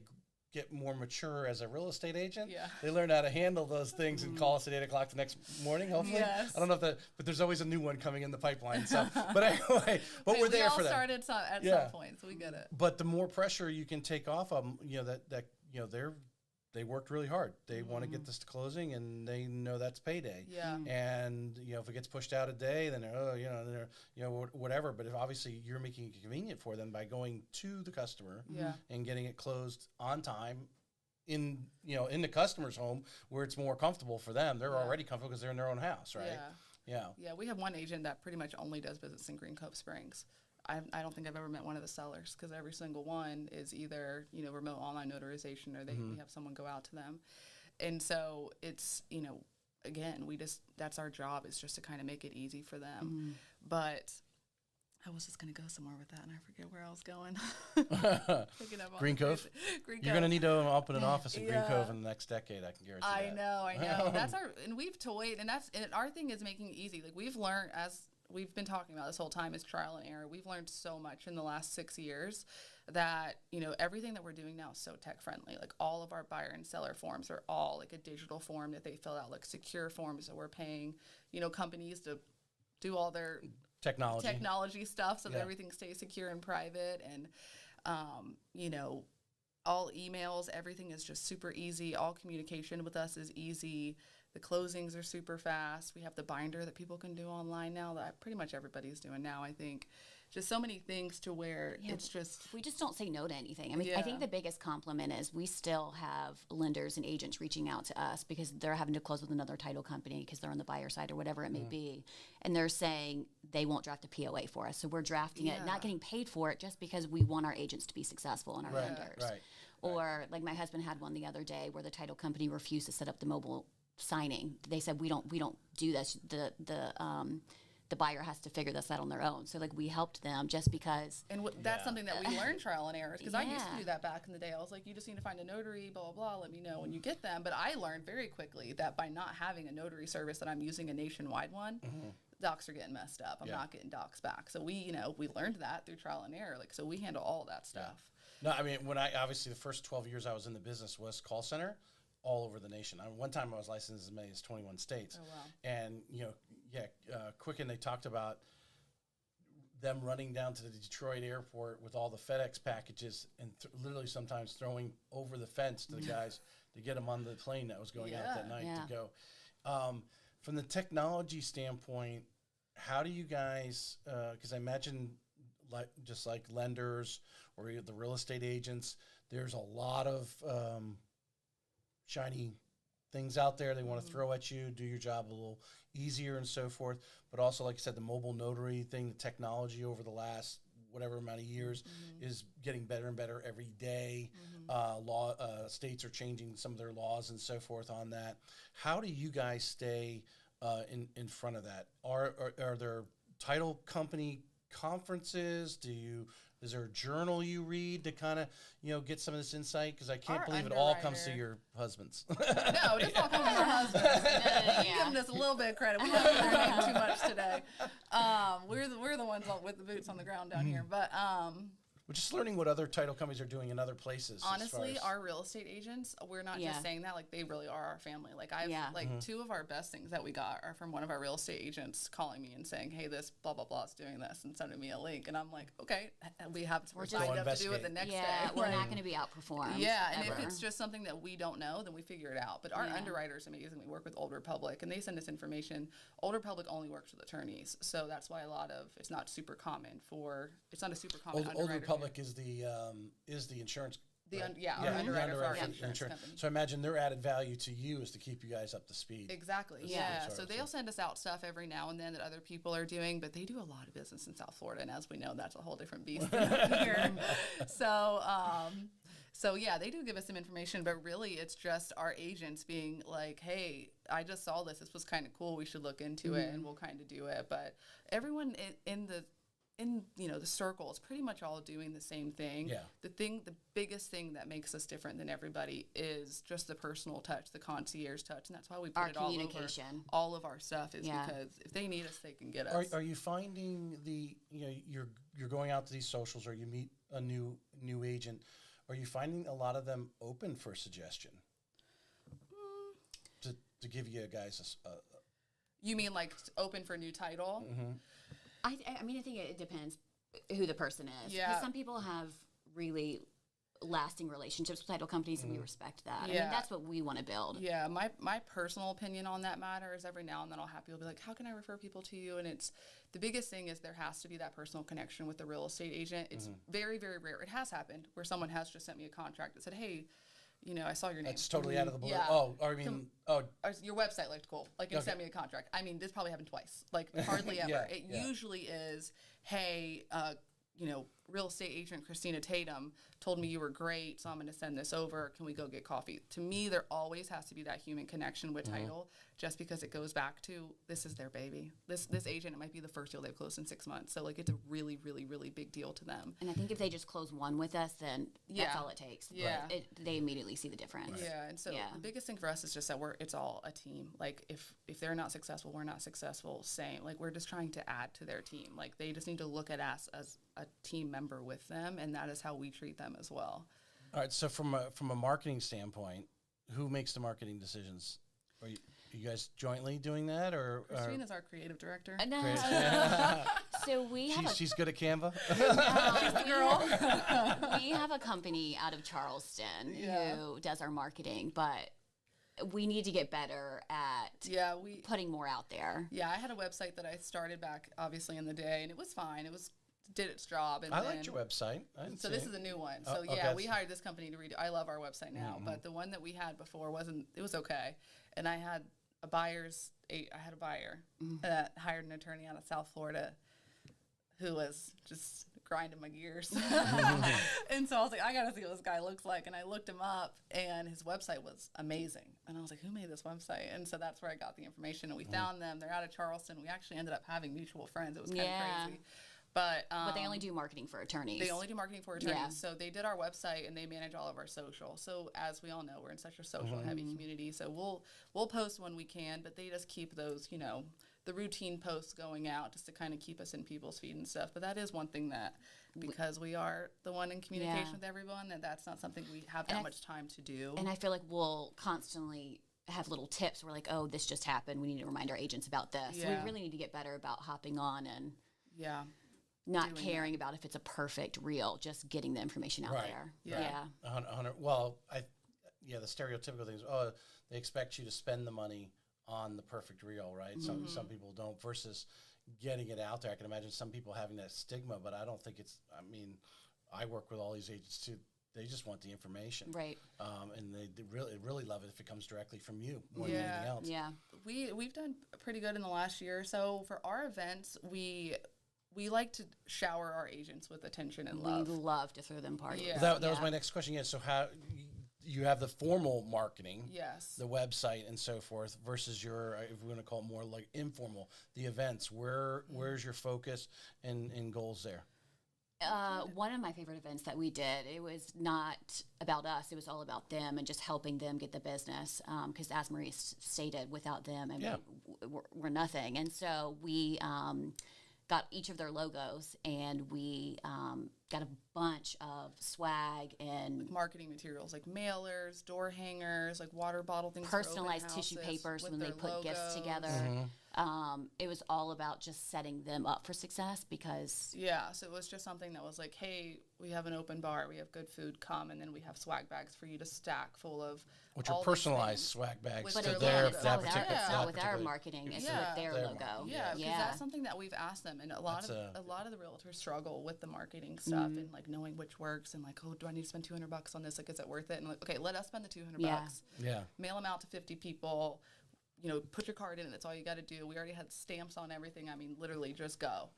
get more mature as a real estate agent, they learn how to handle those things and call us at 8 o'clock the next morning. Hopefully, Yes. I don't know if but there's always a new one coming in the pipeline. So, but anyway, but we're there for that. We all started at some point, so we get it. But the more pressure you can take off of them, you know, that you know, they worked really hard. They want to get this to closing, and they know that's payday. Yeah. And you know, if it gets pushed out a day, then whatever. But if obviously you're making it convenient for them by going to the customer and getting it closed on time in the customer's home, where it's more comfortable for them. They're already comfortable because they're in their own house, right? Yeah. We have one agent that pretty much only does business in Green Cove Springs. I don't think I've ever met one of the sellers, because every single one is either, remote online notarization, or we have someone go out to them. And so it's, again, that's our job, is just to kind of make it easy for them. But I was just going to go somewhere with that, and I forget where I was going. Green Cove? You're going to need to open an office in Green Cove in the next decade, I can guarantee that. I know. And we've toyed, and our thing is making it easy. Like, we've learned, as we've been talking about this whole time, is trial and error. We've learned so much in the last 6 years that, everything that we're doing now is so tech friendly. Like, all of our buyer and seller forms are all like a digital form that they fill out, like secure forms that we're paying, companies to do all their technology stuff so that everything stays secure and private. And, all emails, everything is just super easy. All communication with us is easy. The closings are super fast. We have the binder that people can do online now that pretty much everybody's doing now, I think. Just so many things to where it's just... We just don't say no to anything. I mean, I think the biggest compliment is we still have lenders and agents reaching out to us because they're having to close with another title company because they're on the buyer side or whatever it may be. And they're saying they won't draft a POA for us. So we're drafting it, not getting paid for it, just because we want our agents to be successful and our lenders. Or like my husband had one the other day where the title company refused to set up the mobile signing. They said, we don't do this. The buyer has to figure this out on their own. So like we helped them just because. And that's something that we learned, trial and errors, because I used to do that back in the day. I was like, you just need to find a notary, blah, blah, blah, let me know when you get them. But I learned very quickly that by not having a notary service, that I'm using a nationwide one, docs are getting messed up. I'm not getting docs back. So we learned that through trial and error. Like, so we handle all of that stuff. No, I mean, obviously the first 12 years I was in the business was call center all over the nation. One time I was licensed as many as 21 states. Oh, wow. And, Quicken, they talked about them running down to the Detroit airport with all the FedEx packages and literally sometimes throwing over the fence to the guys to get them on the plane that was going out that night to go. From the technology standpoint, how do you guys, because I imagine just like lenders or the real estate agents, there's a lot of shiny things out there they want to throw at you, do your job a little easier and so forth. But also, like I said, the mobile notary thing, the technology over the last whatever amount of years is getting better and better every day. States are changing some of their laws and so forth on that. How do you guys stay in front of that? Are there title company conferences? Is there a journal you read to kind of, get some of this insight? Because I can't believe it all comes to your husbands. No, it doesn't all come from our husbands. Giving us a little bit of credit. We haven't learned too much today. We're the ones with the boots on the ground down here. But we're just learning what other title companies are doing in other places. Honestly, our real estate agents, we're not just saying that. Like, they really are our family. Like, two of our best things that we got are from one of our real estate agents calling me and saying, hey, this blah, blah, blah is doing this, and sending me a link. And I'm like, okay, we're signed up to do it the next day. We're not going to be outperformed. Yeah, and if it's just something that we don't know, then we figure it out. But our underwriter's amazing. We work with Old Republic, and they send us information. Old Republic only works with attorneys, so that's why it's not super common underwriter. Old Republic is the insurance. Our underwriter underwriter for our for insurance company. So I imagine their added value to you is to keep you guys up to speed. Exactly. So they'll send us out stuff every now and then that other people are doing, but they do a lot of business in South Florida, and as we know, that's a whole different beast than up here. So they do give us some information, but really it's just our agents being like, hey, I just saw this. This was kind of cool. We should look into it, and we'll kind of do it. But everyone in the circle is pretty much all doing the same thing. Yeah. The biggest thing that makes us different than everybody is just the personal touch, the concierge touch, and that's why we put it all over all of our stuff. Is because if they need us, they can get us. Are you finding you're going out to these socials, or you meet a new agent? Are you finding a lot of them open for suggestion to give you guys You mean like open for new title? Mm-hmm. I mean, I think it depends who the person is. Yeah. Because some people have really lasting relationships with title companies, and we respect that. I mean, that's what we want to build. Yeah, my personal opinion on that matter is every now and then I'll have people be like, how can I refer people to you? And it's the biggest thing is there has to be that personal connection with the real estate agent. It's very, very rare. It has happened where someone has just sent me a contract that said, hey, I saw your name. That's totally out of the blue. Yeah. Your website looked cool. Like, you sent me a contract. I mean, this probably happened twice. Like, hardly ever. It usually is, hey, real estate agent Christina Tatum told me you were great, so I'm going to send this over. Can we go get coffee? To me, there always has to be that human connection with title, just because it goes back to this is their baby. This agent, it might be the first deal they've closed in 6 months. So, like, it's a really, really, really big deal to them. And I think if they just close one with us, then that's all it takes. Yeah. They immediately see the difference. Yeah, and so the biggest thing for us is just that it's all a team. Like, if they're not successful, we're not successful, same. Like, we're just trying to add to their team. Like, they just need to look at us as a team member with them, and that is how we treat them as well. All right. So from a marketing standpoint, who makes the marketing decisions? Are you guys jointly doing that, or Christina's our creative director. No. So we have she's good at Canva? She's the girl. we have a company out of Charleston who does our marketing, but we need to get better at putting more out there. Yeah, I had a website that I started back, obviously, in the day, and it was fine. It did its job. And I liked your website. So this is a new one. So we hired this company to redo. I love our website now, but the one that we had before it was okay. And I had a buyer that hired an attorney out of South Florida who was just grinding my gears. And so I was like, I got to see what this guy looks like. And I looked him up, and his website was amazing. And I was like, who made this website? And so that's where I got the information. And we found them. They're out of Charleston. We actually ended up having mutual friends. It was kind of crazy. But they only do marketing for attorneys. They only do marketing for attorneys. So they did our website, and they manage all of our social. So as we all know, we're in such a social heavy community. So we'll post when we can, but they just keep those, the routine posts going out just to kind of keep us in people's feed and stuff. But that is one thing that, because we are the one in communication with everyone, that's not something we have that much time to do. And I feel like we'll constantly have little tips. We're like, oh, this just happened. We need to remind our agents about this. Yeah. So we really need to get better about hopping on and not doing caring about if it's a perfect reel, just getting the information out there. Yeah. 100. Well, the stereotypical things. Oh, they expect you to spend the money on the perfect reel, right? Some people don't. Versus getting it out there. I can imagine some people having that stigma, but I don't think it's. I mean, I work with all these agents too. They just want the information, right? And they really love it if it comes directly from you more than anything else. Yeah. We've done pretty good in the last year or so. For our events, we like to shower our agents with attention and love. We love to throw them parties. Yeah. Well, that was my next question. Yeah. So how you have the formal marketing, yes, the website and so forth, versus your, if we're going to call it more like informal, the events. Where's your focus and goals there? One of my favorite events that we did, it was not about us. It was all about them and just helping them get the business. Because as Maurice stated, without them, we're nothing. And so we got each of their logos, and we got a bunch of swag and marketing materials like mailers, door hangers, like water bottle things, personalized tissue papers when they put gifts together. It was all about just setting them up for success because so it was just something that was like, hey, we have an open bar, we have good food, come, and then we have swag bags for you to stack full of which are personalized swag bags with to their their logo. that particular. It's not with our marketing; it's with their logo. Yeah, because that's something that we've asked them, and a lot of the realtors struggle with the marketing stuff and like knowing which works and like, oh, do I need to spend $200 on this? Like, is it worth it? And like, okay, let us spend the $200. Yeah. Mail them out to 50 people. Put your card in it. That's all you got to do. We already had stamps on everything. I mean, literally, just go.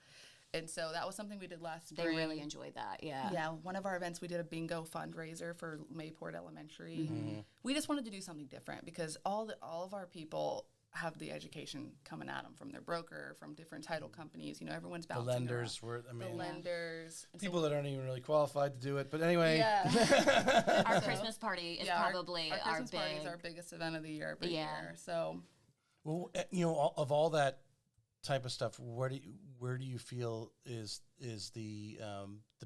And so that was something we did last spring. They really enjoyed that, Yeah, one of our events, we did a bingo fundraiser for Mayport Elementary. We just wanted to do something different because all of our people have the education coming at them from their broker, from different title companies. Everyone's bouncing the lenders around. The lenders. People that aren't even really qualified to do it. But anyway. Yeah. Our Christmas party is probably our Christmas party is our biggest event of the year every year. So, well, of all that type of stuff, where do you feel is the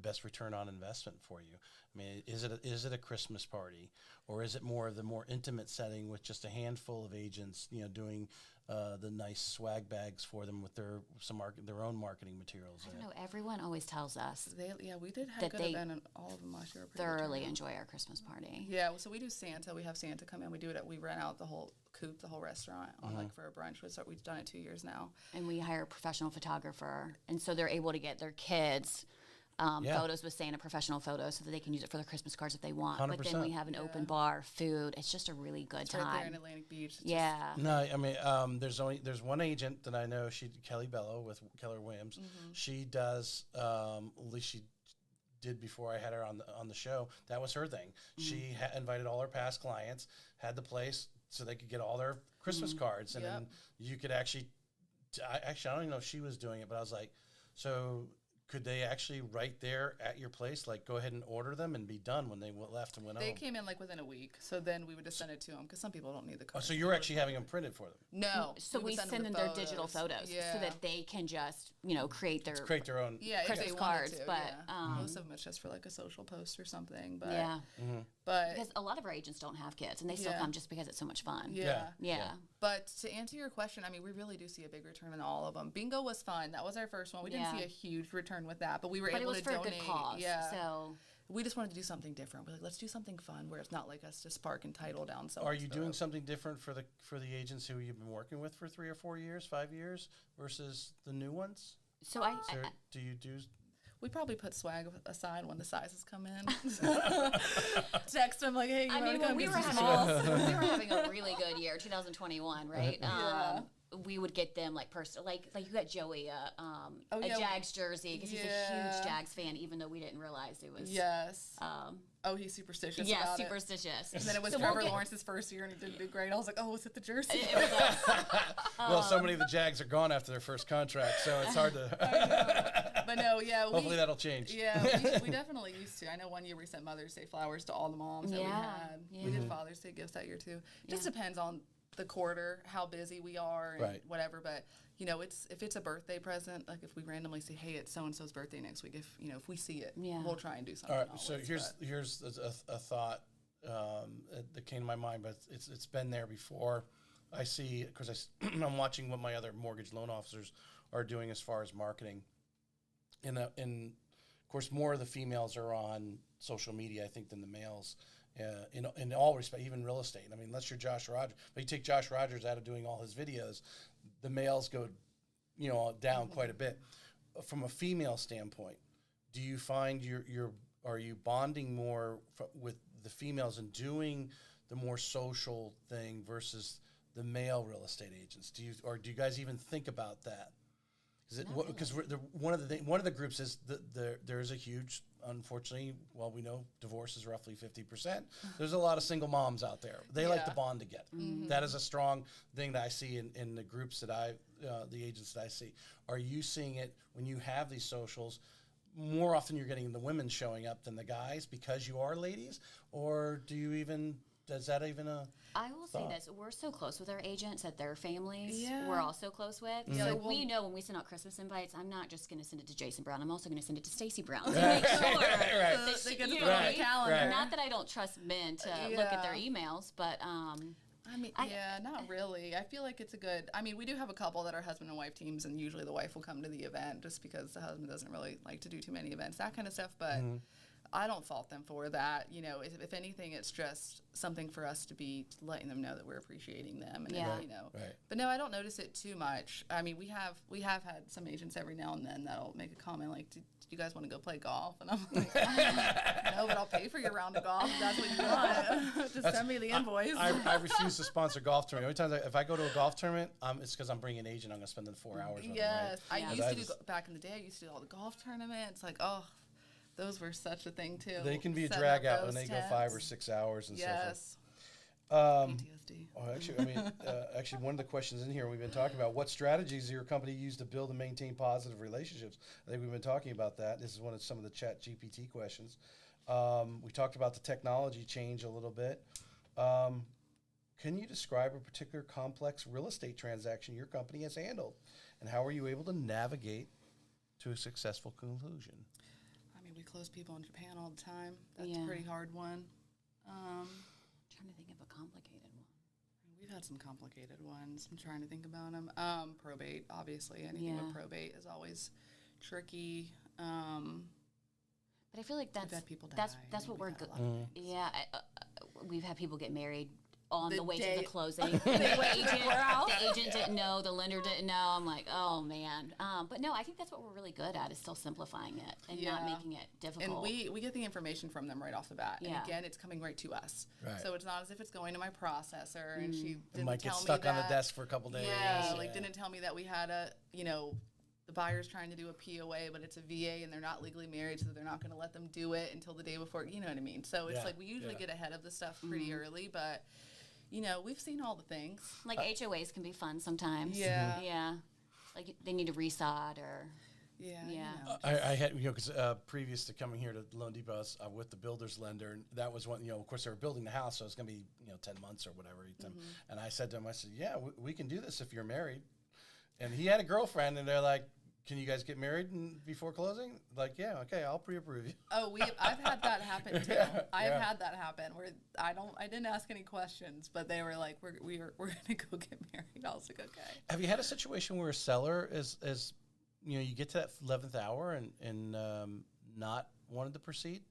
best return on investment for you? I mean, is it a Christmas party, or is it more of the more intimate setting with just a handful of agents, doing the nice swag bags for them with their own marketing materials? I don't know. Everyone always tells us we did have a good event in all of them last year. Thoroughly enjoy our Christmas party. Yeah, so we do Santa. We have Santa come in. We rent out the whole Coutu, the whole restaurant, on like for a brunch. We've done it 2 years now. And we hire a professional photographer, and so they're able to get their kids Yeah. photos with Santa, professional photos, so that they can use it for their Christmas cards if they want. But then 100%. we have an open bar, food. It's just a really good It's time. right there in Atlantic Beach. It's Yeah. No, I mean, there's one agent that I know. Kelly Bello with Keller Williams. She does. At least she did before I had her on the show. That was her thing. She invited all her past clients, had the place so they could get all their Christmas cards, and then you could actually. I don't even know if she was doing it, but I was like, so. Could they actually right there at your place, like go ahead and order them and be done when they left and went They home? came in like within a week, so then we would just send it to them because some people don't need the Oh, card. so you're actually having them printed for them? No. So we would send them the their digital photos Yeah. so that they can just, create their Create their own. Yeah, if Christmas they wanted cards, to, but, yeah. Most of them it's just for like a social post or something. But yeah. but Because a lot of our agents don't have kids, and they still Yeah. come just because it's so much fun. yeah. Yeah. But to answer your question, I mean, we really do see a big return in all of them. Bingo was fun. That was our first one. We didn't Yeah. see a huge return with that, but we were But it able was to for donate. a good cause. Yeah. So We just wanted to do something different. We're like, let's do something fun where it's not like us to spark and title down someone's Are you doing throat. something different for the agents who you've been working with for 3 or 4 years, 5 years, versus the new ones? so So do you do? We probably put swag aside when the sizes come in. Text them like, hey, you I want mean, to come when we get were some having swag? we were having a really good year, 2021, right? Yeah. We would get them like like you got Joey a yeah. Jags jersey because he's a Yeah. huge Jags fan, even though we didn't realize it was Yes. Oh, he's superstitious. yeah, about it. superstitious. And then it was So we'll Trevor get- Lawrence's first year, and he didn't do great. I was like, oh, was it the jersey? It was us. Well, so many of the Jags are gone after their first contract, so it's hard to. But no, yeah. Hopefully that'll change. Yeah, we definitely used to. I know one year we sent Mother's Day flowers to all the moms that we Yeah, had. yeah. We did Father's Day gifts that year too. Just depends on the quarter, how busy we are, and Right. whatever. But if it's a birthday present, like if we randomly say, hey, it's so and so's birthday next week, if we see it, Yeah. we'll try and do something. All right, always, so but- here's a thought that came to my mind, but it's been there before. I see because I'm watching what my other mortgage loan officers are doing as far as marketing, and of course more of the females are on social media, I think, than the males. In all respect, even real estate. I mean, unless you're Josh Rogers, but you take Josh Rogers out of doing all his videos, the males go, down quite a bit. From a female standpoint, do you find are you bonding more with the females and doing the more social thing versus the male real estate agents? Do you guys even think about that? Because one of the groups is there is a huge, unfortunately, well, we know divorce is roughly 50%. There's a lot of single moms out there. They like to Yeah. bond together. That is a strong thing that I see in the groups that the agents that I see. Are you seeing it when you have these socials? More often you're getting the women showing up than the guys because you are ladies, or does that even I will say thought. this: we're so close with our agents that their families Yeah. we're also close with. Yeah, So like, we know when we send out Christmas invites, I'm not just going to send it to Jason Brown. I'm also going to send it to Stacey Brown to make sure Right. that They she, get to you put know it on what I the mean? calendar. Not that I don't trust men to look at their Yeah. emails, but I mean, not really. I feel like it's a good. I mean, we do have a couple that are husband and wife teams, and usually the wife will come to the event just because the husband doesn't really like to do too many events, that kind of stuff. But I don't fault them for that. If anything, it's just something for us to be letting them know that we're appreciating them. And Yeah. Right. But no, I don't notice it too much. I mean, we have had some agents every now and then that'll make a comment like, "Do you guys want to go play golf?" And I'm like, "No, but I'll pay for your round of golf if that's what you want. Just send me the invoice." I refuse to sponsor golf tournament. Every time if I go to a golf tournament, it's because I'm bringing an agent. I'm going to spend the 4 hours with them, Yes, right? I Yeah. used That to do is- back in the day. I used to do all the golf tournaments. Like, oh, those were such a thing too. They can be a Setting drag up out when those they go 5 or tents. 6 hours and so forth. Yes. Um, PTSD. Oh, actually, one of the questions in here we've been talking about: what strategies does your company use to build and maintain positive relationships? I think we've been talking about that. This is one of some of the Chat GPT questions. We talked about the technology change a little bit. Can you describe a particular complex real estate transaction your company has handled, and how were you able to navigate to a successful conclusion? I mean, we close people in Japan all the time. That's Yeah. a pretty hard one. trying to think of a complicated one. We've had some complicated ones. I'm trying to think about them. Probate, obviously. Anything Yeah. with probate is always tricky. But I feel like We've had people die. that's what We've we're had a good. lot of things. Yeah, we've had people get married on the way to day- the closing. The agent didn't know, the lender didn't know. I'm like, oh man. But no, I think that's what we're really good at is still simplifying it and not making it difficult. And we get the information from them right off the bat. Yeah. And again, it's coming right to us. Right. So it's not as if it's going to my processor and she It didn't might get tell me stuck on the that- desk for a couple days. Yeah, like didn't tell me that we had the buyer's trying to do a POA, but it's a VA and they're not legally married, so they're not going to let them do it until the day before. You know what I mean? So it's like we usually get ahead of the stuff pretty early, but we've seen all the things. Like HOAs can be fun sometimes. Yeah. Yeah. Like they need a resod or. Yeah. I had, because previous to coming here to Loan Depot, I was with the builder's lender, and that was one, of course, they were building the house, so it's going to be, 10 months or whatever. And I said to him, I said, yeah, we can do this if you're married. And he had a girlfriend, and they're like, can you guys get married before closing? Like, yeah, okay, I'll pre-approve you. Oh, I've had that happen too. I've had that happen where I didn't ask any questions, but they were like, we're gonna go get married. I was like, okay. Have you had a situation where a seller is you get to that 11th hour and not wanted to proceed?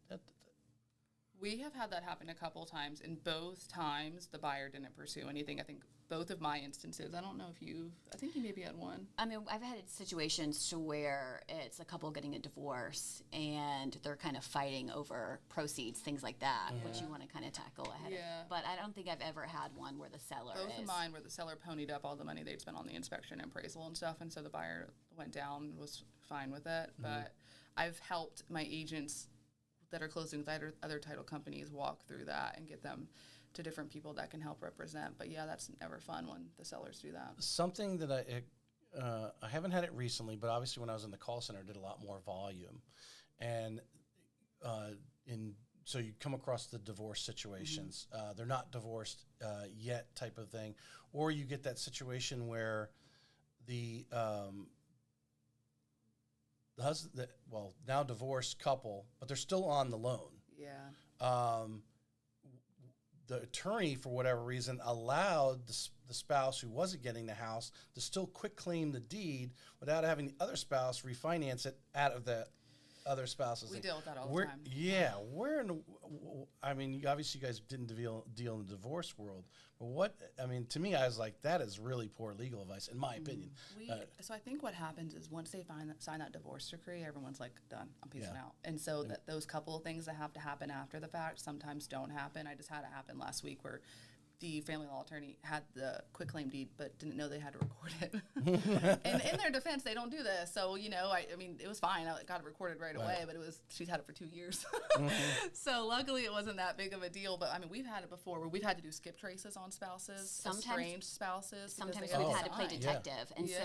We have had that happen a couple times, and both times the buyer didn't pursue anything. I think both of my instances. I don't know if I think you maybe had one. I mean, I've had situations to where it's a couple getting a divorce and they're kind of fighting over proceeds, things like that, which you want to kind of tackle ahead of. But I don't think I've ever had one where the seller Both of mine where the seller ponied up all the money they'd spent on the inspection and appraisal and stuff, and so the buyer went down and was fine with it. But I've helped my agents that are closing with other title companies walk through that and get them to different people that can help represent. But yeah, that's never fun when the sellers do that. Something that I haven't had it recently, but obviously when I was in the call center, I did a lot more volume. And so you come across the divorce situations. They're not divorced yet type of thing. Or you get that situation where the husband, now divorced couple, but they're still on the loan. Yeah. The attorney, for whatever reason, allowed the spouse who wasn't getting the house to still quick claim the deed without having the other spouse refinance it out of that other spouse's. We deal with that all the time. Yeah, obviously you guys didn't deal in the divorce world, but to me, I was like, that is really poor legal advice, in my opinion. So I think what happens is once they sign that divorce decree, everyone's like, done, I'm peacing out. And so those couple of things that have to happen after the fact sometimes don't happen. I just had it happen last week where the family law attorney had the quitclaim deed but didn't know they had to record it. And in their defense, they don't do this. So, it was fine. I got it recorded right away, but she's had it for 2 years. So luckily it wasn't that big of a deal. But we've had it before where we've had to do skip traces on spouses, estranged spouses. Sometimes we've had to play detective. And so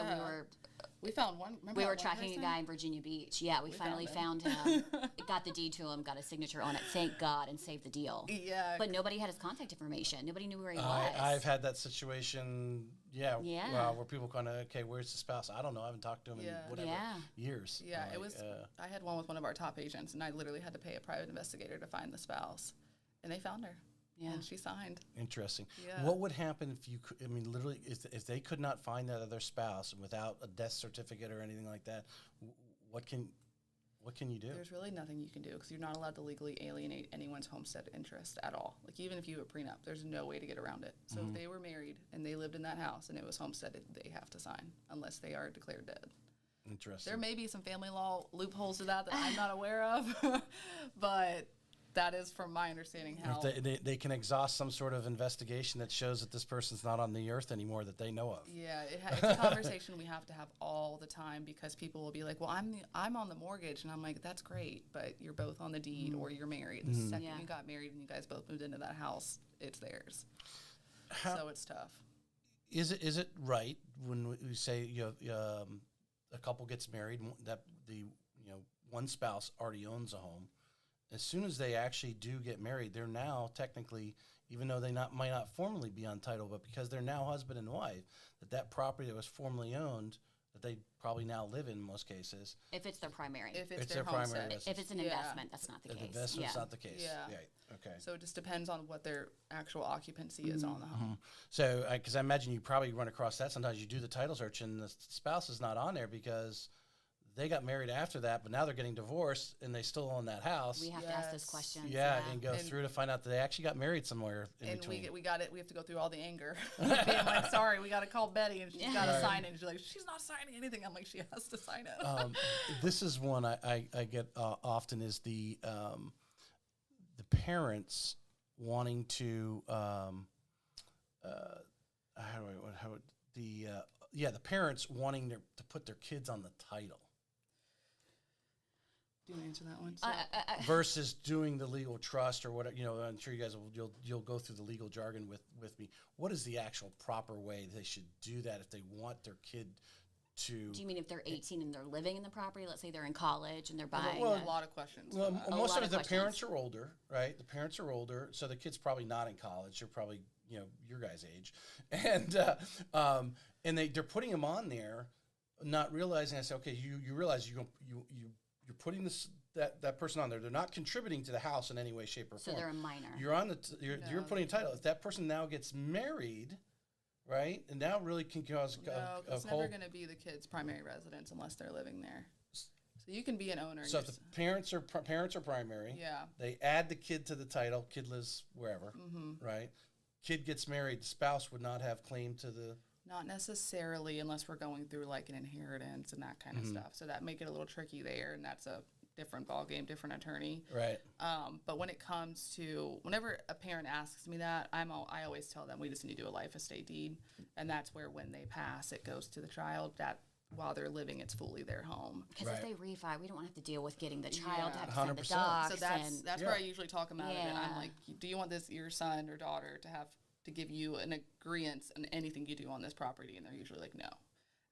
we found one. We were tracking a guy in Virginia Beach. Yeah, we finally found him. Got the deed to him, got a signature on it. Thank God, and saved the deal. Yeah. But nobody had his contact information. Nobody knew where he was. I've had that situation, where people kind of, okay, where's the spouse? I don't know. I haven't talked to him in years. Yeah, it was. I had one with one of our top agents, and I literally had to pay a private investigator to find the spouse, and they found her. Yeah, and she signed. Interesting. Yeah. What would happen if you could, literally, if they could not find that other spouse without a death certificate or anything like that, what can you do? There's really nothing you can do because you're not allowed to legally alienate anyone's homestead interest at all. Like, even if you have a prenup, there's no way to get around it. So if they were married and they lived in that house and it was homesteaded, they have to sign unless they are declared dead. Interesting. There may be some family law loopholes to that I'm not aware of, but that is, from my understanding, how they can exhaust some sort of investigation that shows that this person's not on the earth anymore that they know of. Yeah, it's a conversation we have to have all the time because people will be like, "Well, I'm on the mortgage," and I'm like, "That's great, but you're both on the deed or you're married. The second you got married and you guys both moved into that house, it's theirs." So it's tough. Is it right when we say a couple gets married that the one spouse already owns a home? As soon as they actually do get married, they're now technically, even though they might not formally be on title, but because they're now husband and wife, that property that was formerly owned, that they probably now live in most cases. If it's their primary. If it's their their primary homestead. residence. If it's an investment, that's not the case. The investment's not the case. Yeah. Okay. So it just depends on what their actual occupancy is on the home. So, because I imagine you probably run across that. Sometimes you do the title search and the spouse is not on there because they got married after that, but now they're getting divorced and they still own that house. We have to ask those questions. Yeah, and go through to find out that they actually got married somewhere in between. We got it. We have to go through all the anger. Being like, sorry, we got to call Betty, and she's got to sign it. And she's like, she's not signing anything. I'm like, she has to sign it. This is one I get often is the parents wanting to the parents wanting to put their kids on the title. Do you want to answer that one? Versus doing the legal trust or whatever, I'm sure you guys you'll go through the legal jargon with me. What is the actual proper way they should do that if they want their kid to? Do you mean if they're 18 and they're living in the property? Let's say they're in college and they're buying. A lot of questions. Well, most of it, the parents are older, right? The parents are older, so the kid's probably not in college. They're probably your guys' age, and they're putting them on there, not realizing. I say, okay, you realize you're putting that person on there. They're not contributing to the house in any way, shape, or form. So they're a minor. You're on you're putting a title. If that person now gets married, right, and now really can cause it's never going to be the kid's primary residence unless they're living there. So you can be an owner. So if the parents are primary, they add the kid to the title. Kid lives wherever, right? Kid gets married. The spouse would not have claim to the. Not necessarily, unless we're going through like an inheritance and that kind of stuff. So that make it a little tricky there, and that's a different ballgame, different attorney. Right. But when it comes to whenever a parent asks me that, I always tell them we just need to do a life estate deed, and that's where when they pass, it goes to the child. That while they're living, it's fully their home. Because if they refi, we don't want to have to deal with getting the child to have to send the 100%. docs. So that's where I usually talk them out of it. I'm like, do you want your son or daughter to have to give you an agreement on anything you do on this property? And they're usually like, no.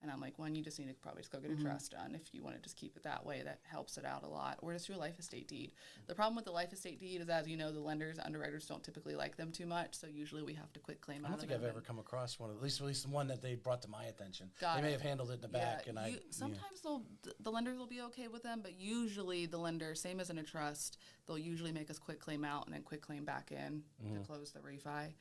And I'm like, you just need to probably just go get a trust done. If you want to just keep it that way, that helps it out a lot. Or just do a life estate deed. The problem with the life estate deed is, as you know, the lenders, underwriters don't typically like them too much. So usually we have to quit claim out of them. I don't think I've ever come across one, at least the one that they brought to my attention. They may have handled it in the back. And sometimes the lenders will be okay with them, but usually the lender, same as in a trust, they'll usually make us quit claim out and then quit claim back in to close the refi,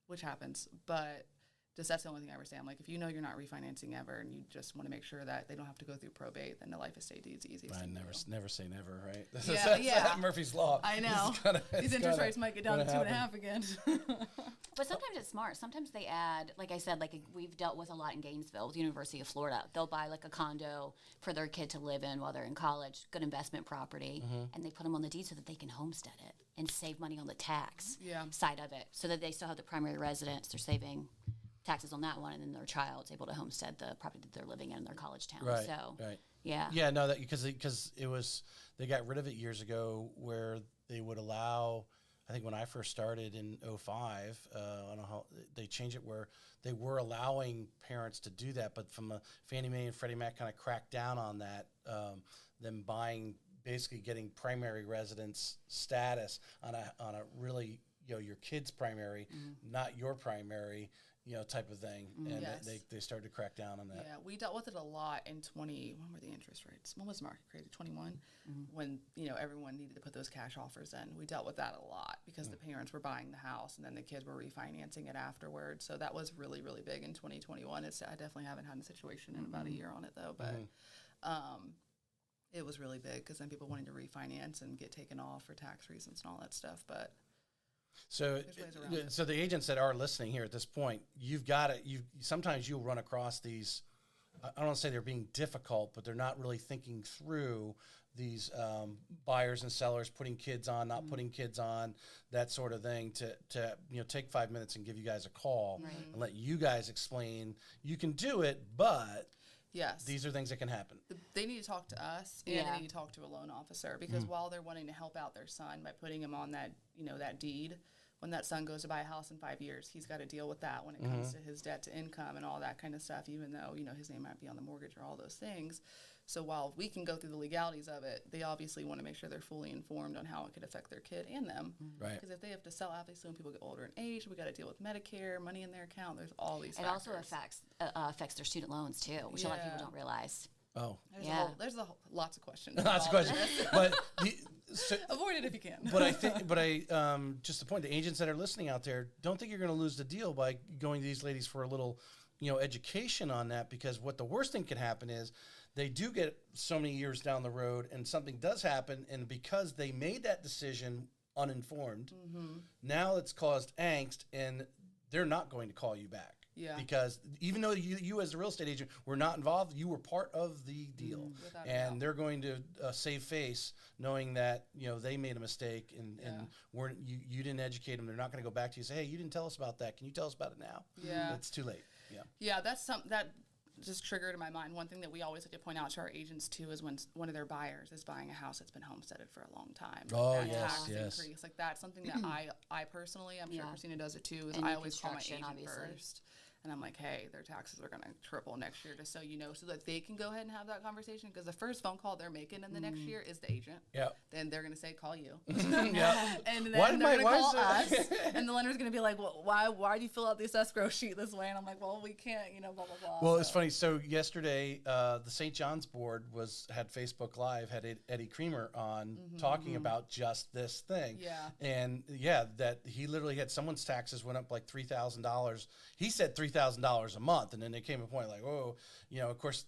which happens. But that's the only thing I ever say. I'm like, if you know you're not refinancing ever and you just want to make sure that they don't have to go through probate, then the life estate deed's the easiest thing to do. Never say never, right? Yeah. Murphy's Law. I know. These interest rates might get down to 2.5 again. But sometimes it's smart. Sometimes they add, like I said, we've dealt with a lot in Gainesville with the University of Florida. They'll buy a condo for their kid to live in while they're in college, good investment property, and they put them on the deed so that they can homestead it and save money on the tax side of it, so that they still have the primary residence. They're saving taxes on that one, and then their child's able to homestead the property that they're living in their college town. Right. So, right. Yeah. No, that because it was, they got rid of it years ago where they would allow. I think when I first started in 2005, I don't know how they changed it, where they were allowing parents to do that, but from a Fannie Mae and Freddie Mac kind of cracked down on that, them basically getting primary residence status on a really, your kid's primary, not your primary, type of thing. And they started to crack down on that. Yeah, we dealt with it a lot in when were the interest rates? When was the market created? 21? When, everyone needed to put those cash offers in. We dealt with that a lot because the parents were buying the house and then the kids were refinancing it afterwards. So that was really, really big in 2021. I definitely haven't had a situation in about a year on it though, but it was really big because then people wanted to refinance and get taken off for tax reasons and all that stuff, but so the agents that are listening here at this point, you've got it. Sometimes you'll run across these. I don't want to say they're being difficult, but they're not really thinking through these buyers and sellers putting kids on, not putting kids on, that sort of thing. To take 5 minutes and give you guys a call and let you guys explain. You can do it, but yes, these are things that can happen. They need to talk to us, and they need to talk to a loan officer, because while they're wanting to help out their son by putting him on that, that deed, when that son goes to buy a house in 5 years, he's got to deal with that when it comes to his debt to income and all that kind of stuff, even though, his name might be on the mortgage or all those things. So while we can go through the legalities of it, they obviously want to make sure they're fully informed on how it could affect their kid and them. Right. Because if they have to sell, obviously when people get older in age, we got to deal with Medicare, money in their account. There's all these factors. It also affects their student loans too, which a lot of people don't realize. Oh, there's lots of questions. Lots of questions, but avoid it if you can. Just the point: the agents that are listening out there, don't think you're going to lose the deal by going to these ladies for a little, education on that, because what the worst thing can happen is they do get so many years down the road and something does happen, and because they made that decision uninformed, now it's caused angst, and they're not going to call you back. Yeah. Because even though you as a real estate agent were not involved, you were part of the deal. Without a And doubt. they're going to save face knowing that, they made a mistake and weren't you didn't educate them. They're not going to go back to you and say, hey, you didn't tell us about that. Can you tell us about it now? Yeah. It's too late. Yeah. Yeah, that's something that just triggered in my mind. One thing that we always like to point out to our agents too is when one of their buyers is buying a house that's been homesteaded for a long time. Oh, that yes, tax yes. increase, like that's something that I personally, I'm sure Yeah. Christina does it too, is And I new always call my construction, agent obviously. first. And I'm like, hey, their taxes are going to triple next year, just so you know, so that they can go ahead and have that conversation. Because the first phone call they're making in the next year is the agent. Yeah. Then they're going to say, call you. Yeah. And then Why did they're my- going to why call is us. And the lender's going to be like, well, why do you fill out this escrow sheet this way? And I'm like, well, we can't, blah, blah, blah. Well, it's funny. So yesterday, the St. John's board had Facebook Live, had Eddie Creamer on talking about just this thing. Yeah. And that he literally had someone's taxes went up like $3,000. He said $3,000 a month, and then there came a point like, oh, of course,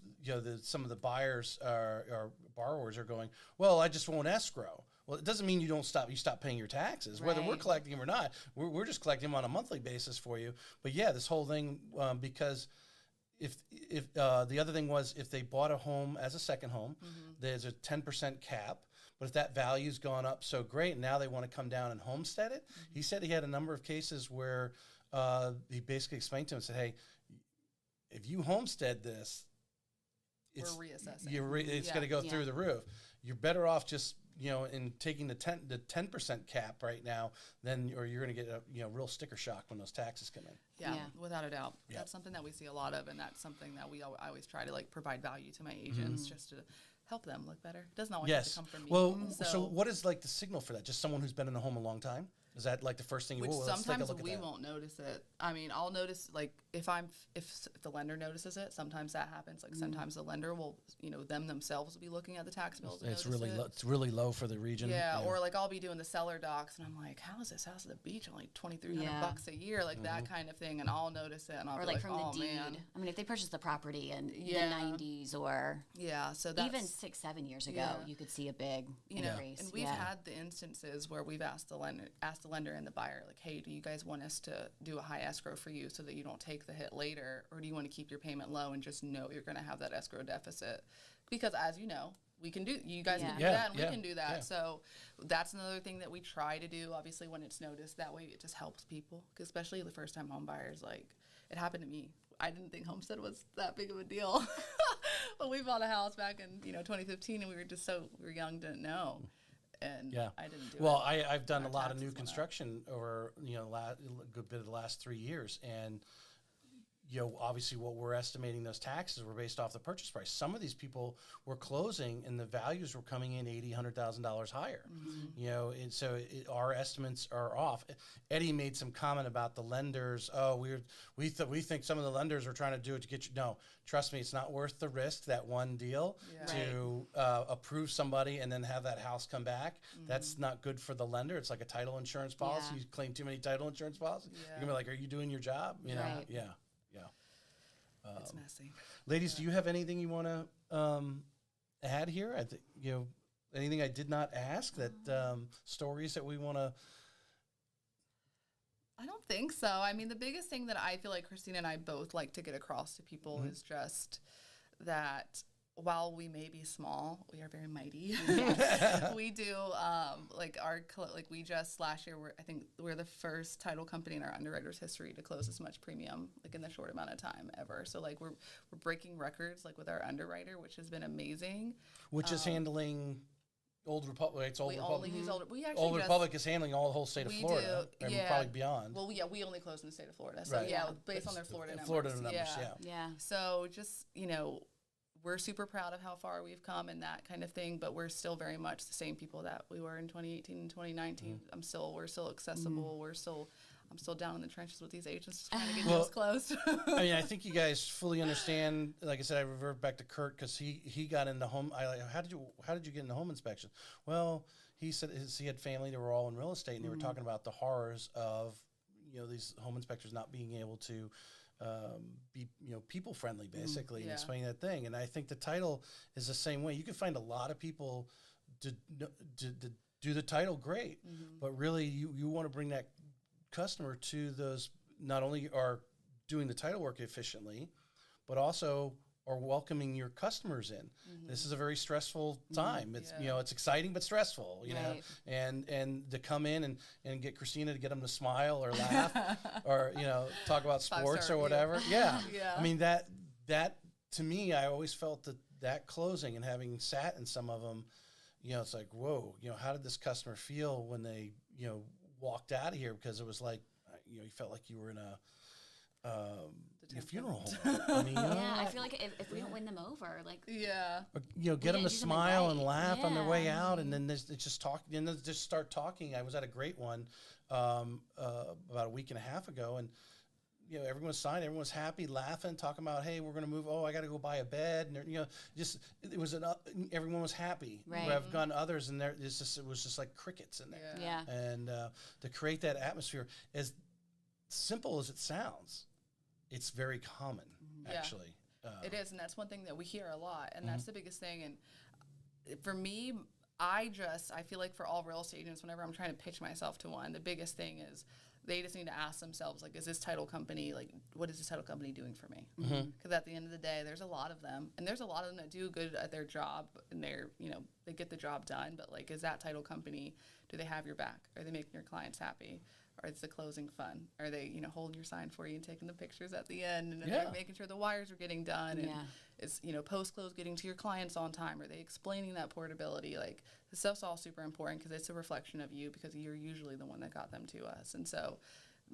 some of the buyers or borrowers are going, well, I just won't escrow. Well, it doesn't mean you stop paying your taxes, whether we're Right. collecting them or not. We're just collecting them on a monthly basis for you. But yeah, this whole thing, because if the other thing was if they bought a home as a second home, there's a 10% cap. But if that value's gone up so great, and now they want to come down and homestead it, he said he had a number of cases where he basically explained to him and said, hey, if you homestead this, We're reassessing. It's Yeah. going to go Yeah. through the roof. You're better off just in taking the 10% cap right now, or you're going to get a real sticker shock when those taxes come in. Yeah, Yeah. without a doubt. Yeah. That's something that we see a lot of, and that's something that I always try to provide value to my agents just to help them look better. It doesn't always have to Yes. come from me. Well, so what is the signal for that? Just someone who's been in the home a long time? Is that the first thing? Which Let's take a sometimes look at we that. won't notice it. I mean, I'll notice if the lender notices it. Sometimes that happens. Sometimes the lender will, themselves will be looking at the tax bills. And It's notice really it. low. It's really low for the region. Yeah, or I'll be doing the seller docs, and I'm like, how is this house at the beach only $2,300 Yeah. a year, that kind of thing, and I'll notice it, and I'll Or be from oh the deed. man, I mean, if they purchased the property in Yeah. the 90s or yeah. So that's even 6-7 years ago, Yeah. you could see a big you know, increase. and we've had the instances where we've asked the lender and the buyer, like, hey, do you guys want us to do a high escrow for you so that you don't take the hit later, or do you want to keep your payment low and just know you're going to have that escrow deficit? Because as you know, you guys can do Yeah. that, and Yeah. we can do that. Yeah. So that's another thing that we try to do, obviously, when it's noticed. That way it just helps people, 'cause especially the first-time home buyers. It happened to me. I didn't think homestead was that big of a deal. But we bought a house back in 2015, and we were young, didn't know. And Yeah. I didn't do Well, it. I've done a Our lot of taxes new went up. construction over a good bit of the last 3 years, and obviously what we're estimating those taxes were based off the purchase price. Some of these people were closing, and the values were coming in $80,000-$100,000 higher. And so our estimates are off. Eddie made some comment about the lenders. Oh, we think some of the lenders are trying to do it to get you. No, trust me, it's not worth the risk. That one deal Yeah. to approve somebody and then have that house come back. That's not good for the lender. It's like a title insurance policy. Yeah. You claim too many title insurance policies, you're Yeah. gonna be like, "Are you doing your job?" Right. Yeah. It's messy. Ladies, do you have anything you want to add here? I think anything I did not ask that stories that we want to. I don't think so. I mean, the biggest thing that I feel like Christina and I both like to get across to people is just that while we may be small, we are very mighty. We do we just last year I think we're the first title company in our underwriter's history to close this much premium in the short amount of time ever. So we're breaking records with our underwriter, which has been amazing. Which is handling Old Republic. It's Old We Republic. only use we actually Old just, Republic is handling all the whole state of we Florida, do, and yeah. probably beyond. Well, yeah, we only close in the state of Florida. So Right. yeah, based on their Florida numbers. Florida numbers, yeah. Yeah. So just, we're super proud of how far we've come and that kind of thing, but we're still very much the same people that we were in 2018 and 2019. We're still accessible. I'm still down in the trenches with these agents just trying to get deals closed. I mean, I think you guys fully understand. Like I said, I revert back to Kurt because he got into home. How did you get into home inspection? Well, he said he had family that were all in real estate, and they were talking about the horrors of these home inspectors not being able to be people friendly basically and Yeah. explain that thing. And I think the title is the same way. You can find a lot of people to do the title great, but really you want to bring that customer to those not only are doing the title work efficiently, but also are welcoming your customers in. This is a very stressful time. It's it's exciting but stressful, you know. And to come in and get Christina to get them to smile or laugh or talk about sports or whatever. Yeah. I mean that to me, I always felt that closing and having sat in some of them, it's like, whoa, how did this customer feel when they walked out of here, because it was like you felt like you were in a funeral home. I mean, I feel like if we don't win them over, like get them to smile and laugh on their way out, and then it's just talk, and then just start talking. I was at a great one about a week and a half ago, and everyone was signed, everyone was happy, laughing, talking about, hey, we're going to move. Oh, I got to go buy a bed, and it was everyone was happy. Right. I've gone others, and it was just like crickets in there. Yeah. And to create that atmosphere, as simple as it sounds, it's very common, actually. It is, and that's one thing that we hear a lot, and that's the biggest thing. And for me, I feel like for all real estate agents, whenever I'm trying to pitch myself to one, the biggest thing is they just need to ask themselves, like, is this title company, like, what is this title company doing for me? Because at the end of the day, there's a lot of them, and there's a lot of them that do good at their job, and they get the job done, but, like, is that title company, do they have your back? Are they making your clients happy? Or is the closing fun? Are they, holding your sign for you and taking the pictures at the end, and they're making sure the wires are getting done, and is, post-close getting to your clients on time? Are they explaining that portability? Like, the stuff's all super important because it's a reflection of you, because you're usually the one that got them to us. And so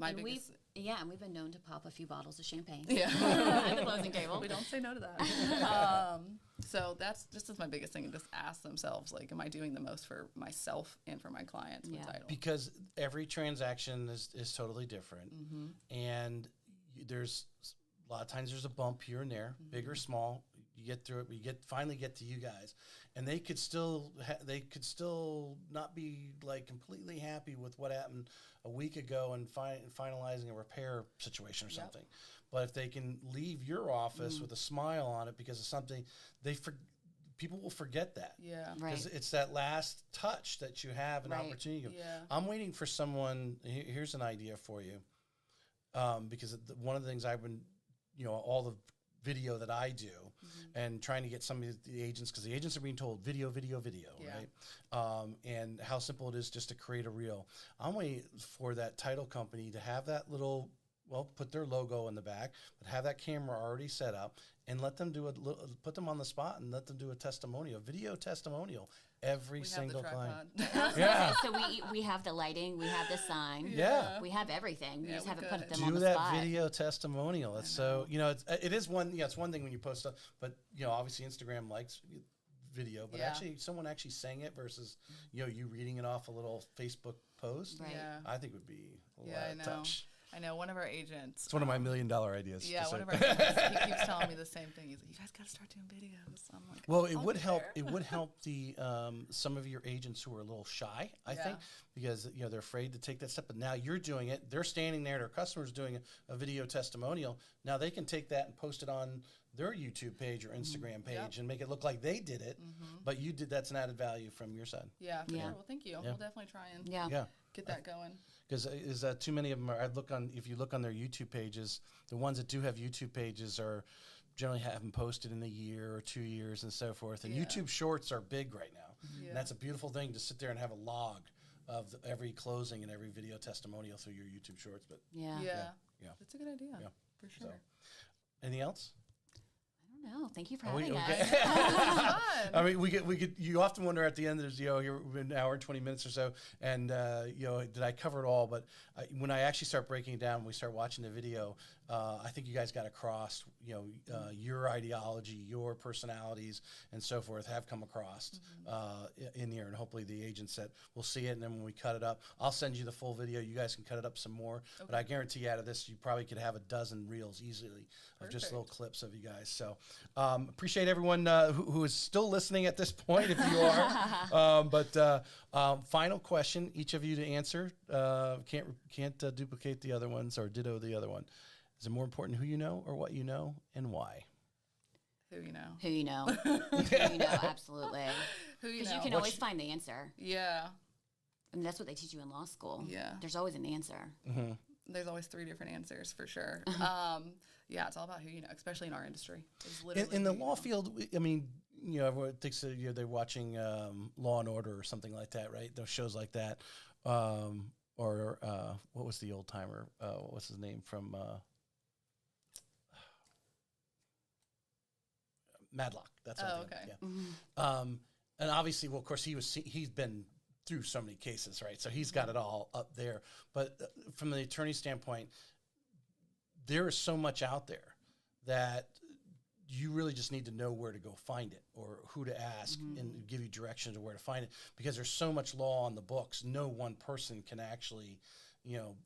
and we've been known to pop a few bottles of champagne at the closing table. We don't say no to that. So that's just my biggest thing, and just ask themselves, like, am I doing the most for myself and for my clients with title? Because every transaction is totally different, and there's a lot of times there's a bump here and there, big or small. You get through it. We finally get to you guys, and they could still not be like completely happy with what happened a week ago and finalizing a repair situation or something. But if they can leave your office with a smile on it because of something, people will forget that. Yeah, because it's that last touch that you have an opportunity. I'm waiting for someone. Here's an idea for you, because one of the things I've been, all the video that I do, and trying to get some of the agents, because the agents are being told video, right? And how simple it is just to create a reel. I'm waiting for that title company to have that little, put their logo in the back, but have that camera already set up, and let them put them on the spot and let them do a video testimonial every single client. So we have the lighting, we have the sign, we have everything. We just haven't put them on the spot. Do that video testimonial. It's so it is one. It's one thing when you post stuff, but obviously Instagram likes video, but actually someone actually saying it versus you reading it off a little Facebook post. Right. I think would be a touch. I know one of our agents. It's one of my $1 million ideas. Yeah, one of our agents, he keeps telling me the same thing. He's like, "You guys got to start doing videos." I'm like, well, it would help. It would help the some of your agents who are a little shy, I think, because they're afraid to take that step. But now you're doing it. They're standing there. Their customers doing a video testimonial. Now they can take that and post it on their YouTube page or Instagram page and make it look like they did it. But you did. That's an added value from your side. Yeah. Sure. Well, thank you. We'll definitely try and get that going. Because is that too many of them? If you look on their YouTube pages, the ones that do have YouTube pages are generally haven't posted in a year or 2 years and so forth. And YouTube Shorts are big right now, and that's a beautiful thing to sit there and have a log of every closing and every video testimonial through your YouTube Shorts. But That's a good idea. Yeah, for sure. So, anything else? No, thank you for having us. I mean, we get. You often wonder at the end, there's here an hour and 20 minutes or so, and did I cover it all? But when I actually start breaking it down, we start watching the video. I think you guys got across, your ideology, your personalities, and so forth have come across in here, and hopefully the agents that will see it. And then when we cut it up, I'll send you the full video. You guys can cut it up some more. Okay. But I guarantee you, out of this, you probably could have a dozen reels easily of just little clips of you guys. So appreciate everyone who is still listening at this point, if you are. But final question, each of you to answer. Can't duplicate the other ones or ditto the other one. Is it more important who you know or what you know and why? Who you know. Who you know. Who you know, absolutely. Who you Because know. you can always find the answer. Yeah. I mean, that's what they teach you in law school. Yeah. There's always an answer. Mm-hmm. There's always 3 different answers for sure. Yeah, it's all about who you know, especially in our industry. It's literally In the who you law know. field, I mean, you know, everyone thinks that they're watching Law and Order or something like that, right? Those shows like that. Or what was the old timer? What's his name from Madlock? That's what Oh, I'm thinking, okay. yeah. Mm-hmm. And obviously, well, of course, he's been through so many cases, right? So he's got it all up there. But from the attorney standpoint, there is so much out there that you really just need to know where to go find it or who to ask and give you directions of where to find it, because there's so much law on the books. No one person can actually, you know,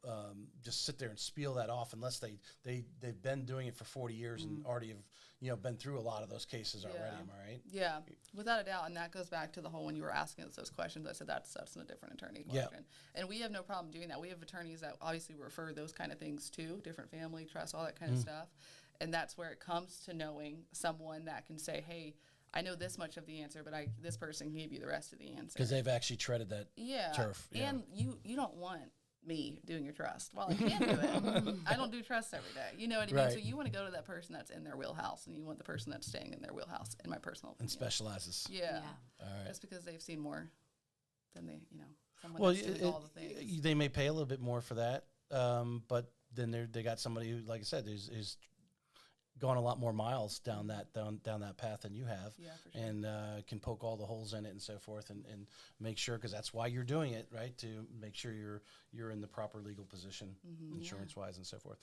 just sit there and spiel that off unless they've been doing it for 40 years and already have, you know, been through a lot of those cases already. Yeah. Am I right? Yeah, without a doubt, and that goes back to the whole when you were asking us those questions. I said that's a different attorney Yeah. question, and we have no problem doing that. We have attorneys that obviously refer those kind of things to different family trust, all that kind of stuff, and that's where it comes to knowing someone that can say, "Hey, I know this much of the answer, but this person can give you the rest of the answer." Because they've actually treaded that turf. Yeah. And you don't want me doing your trust. Well, I can do it. I don't do trust every day. You know what I mean? Right. So you want to go to that person that's in their wheelhouse, and you want the person that's staying in their wheelhouse, in my personal opinion. And specializes. Yeah. All right. That's because they've seen more than someone Well, that's doing all the things. they may pay a little bit more for that, but then they got somebody who, like I said, is gone a lot more miles down that path than you have, Yeah, for sure. and can poke all the holes in it and so forth, and make sure, because that's why you're doing it, right? To make sure you're in the proper legal position, insurance wise and so forth.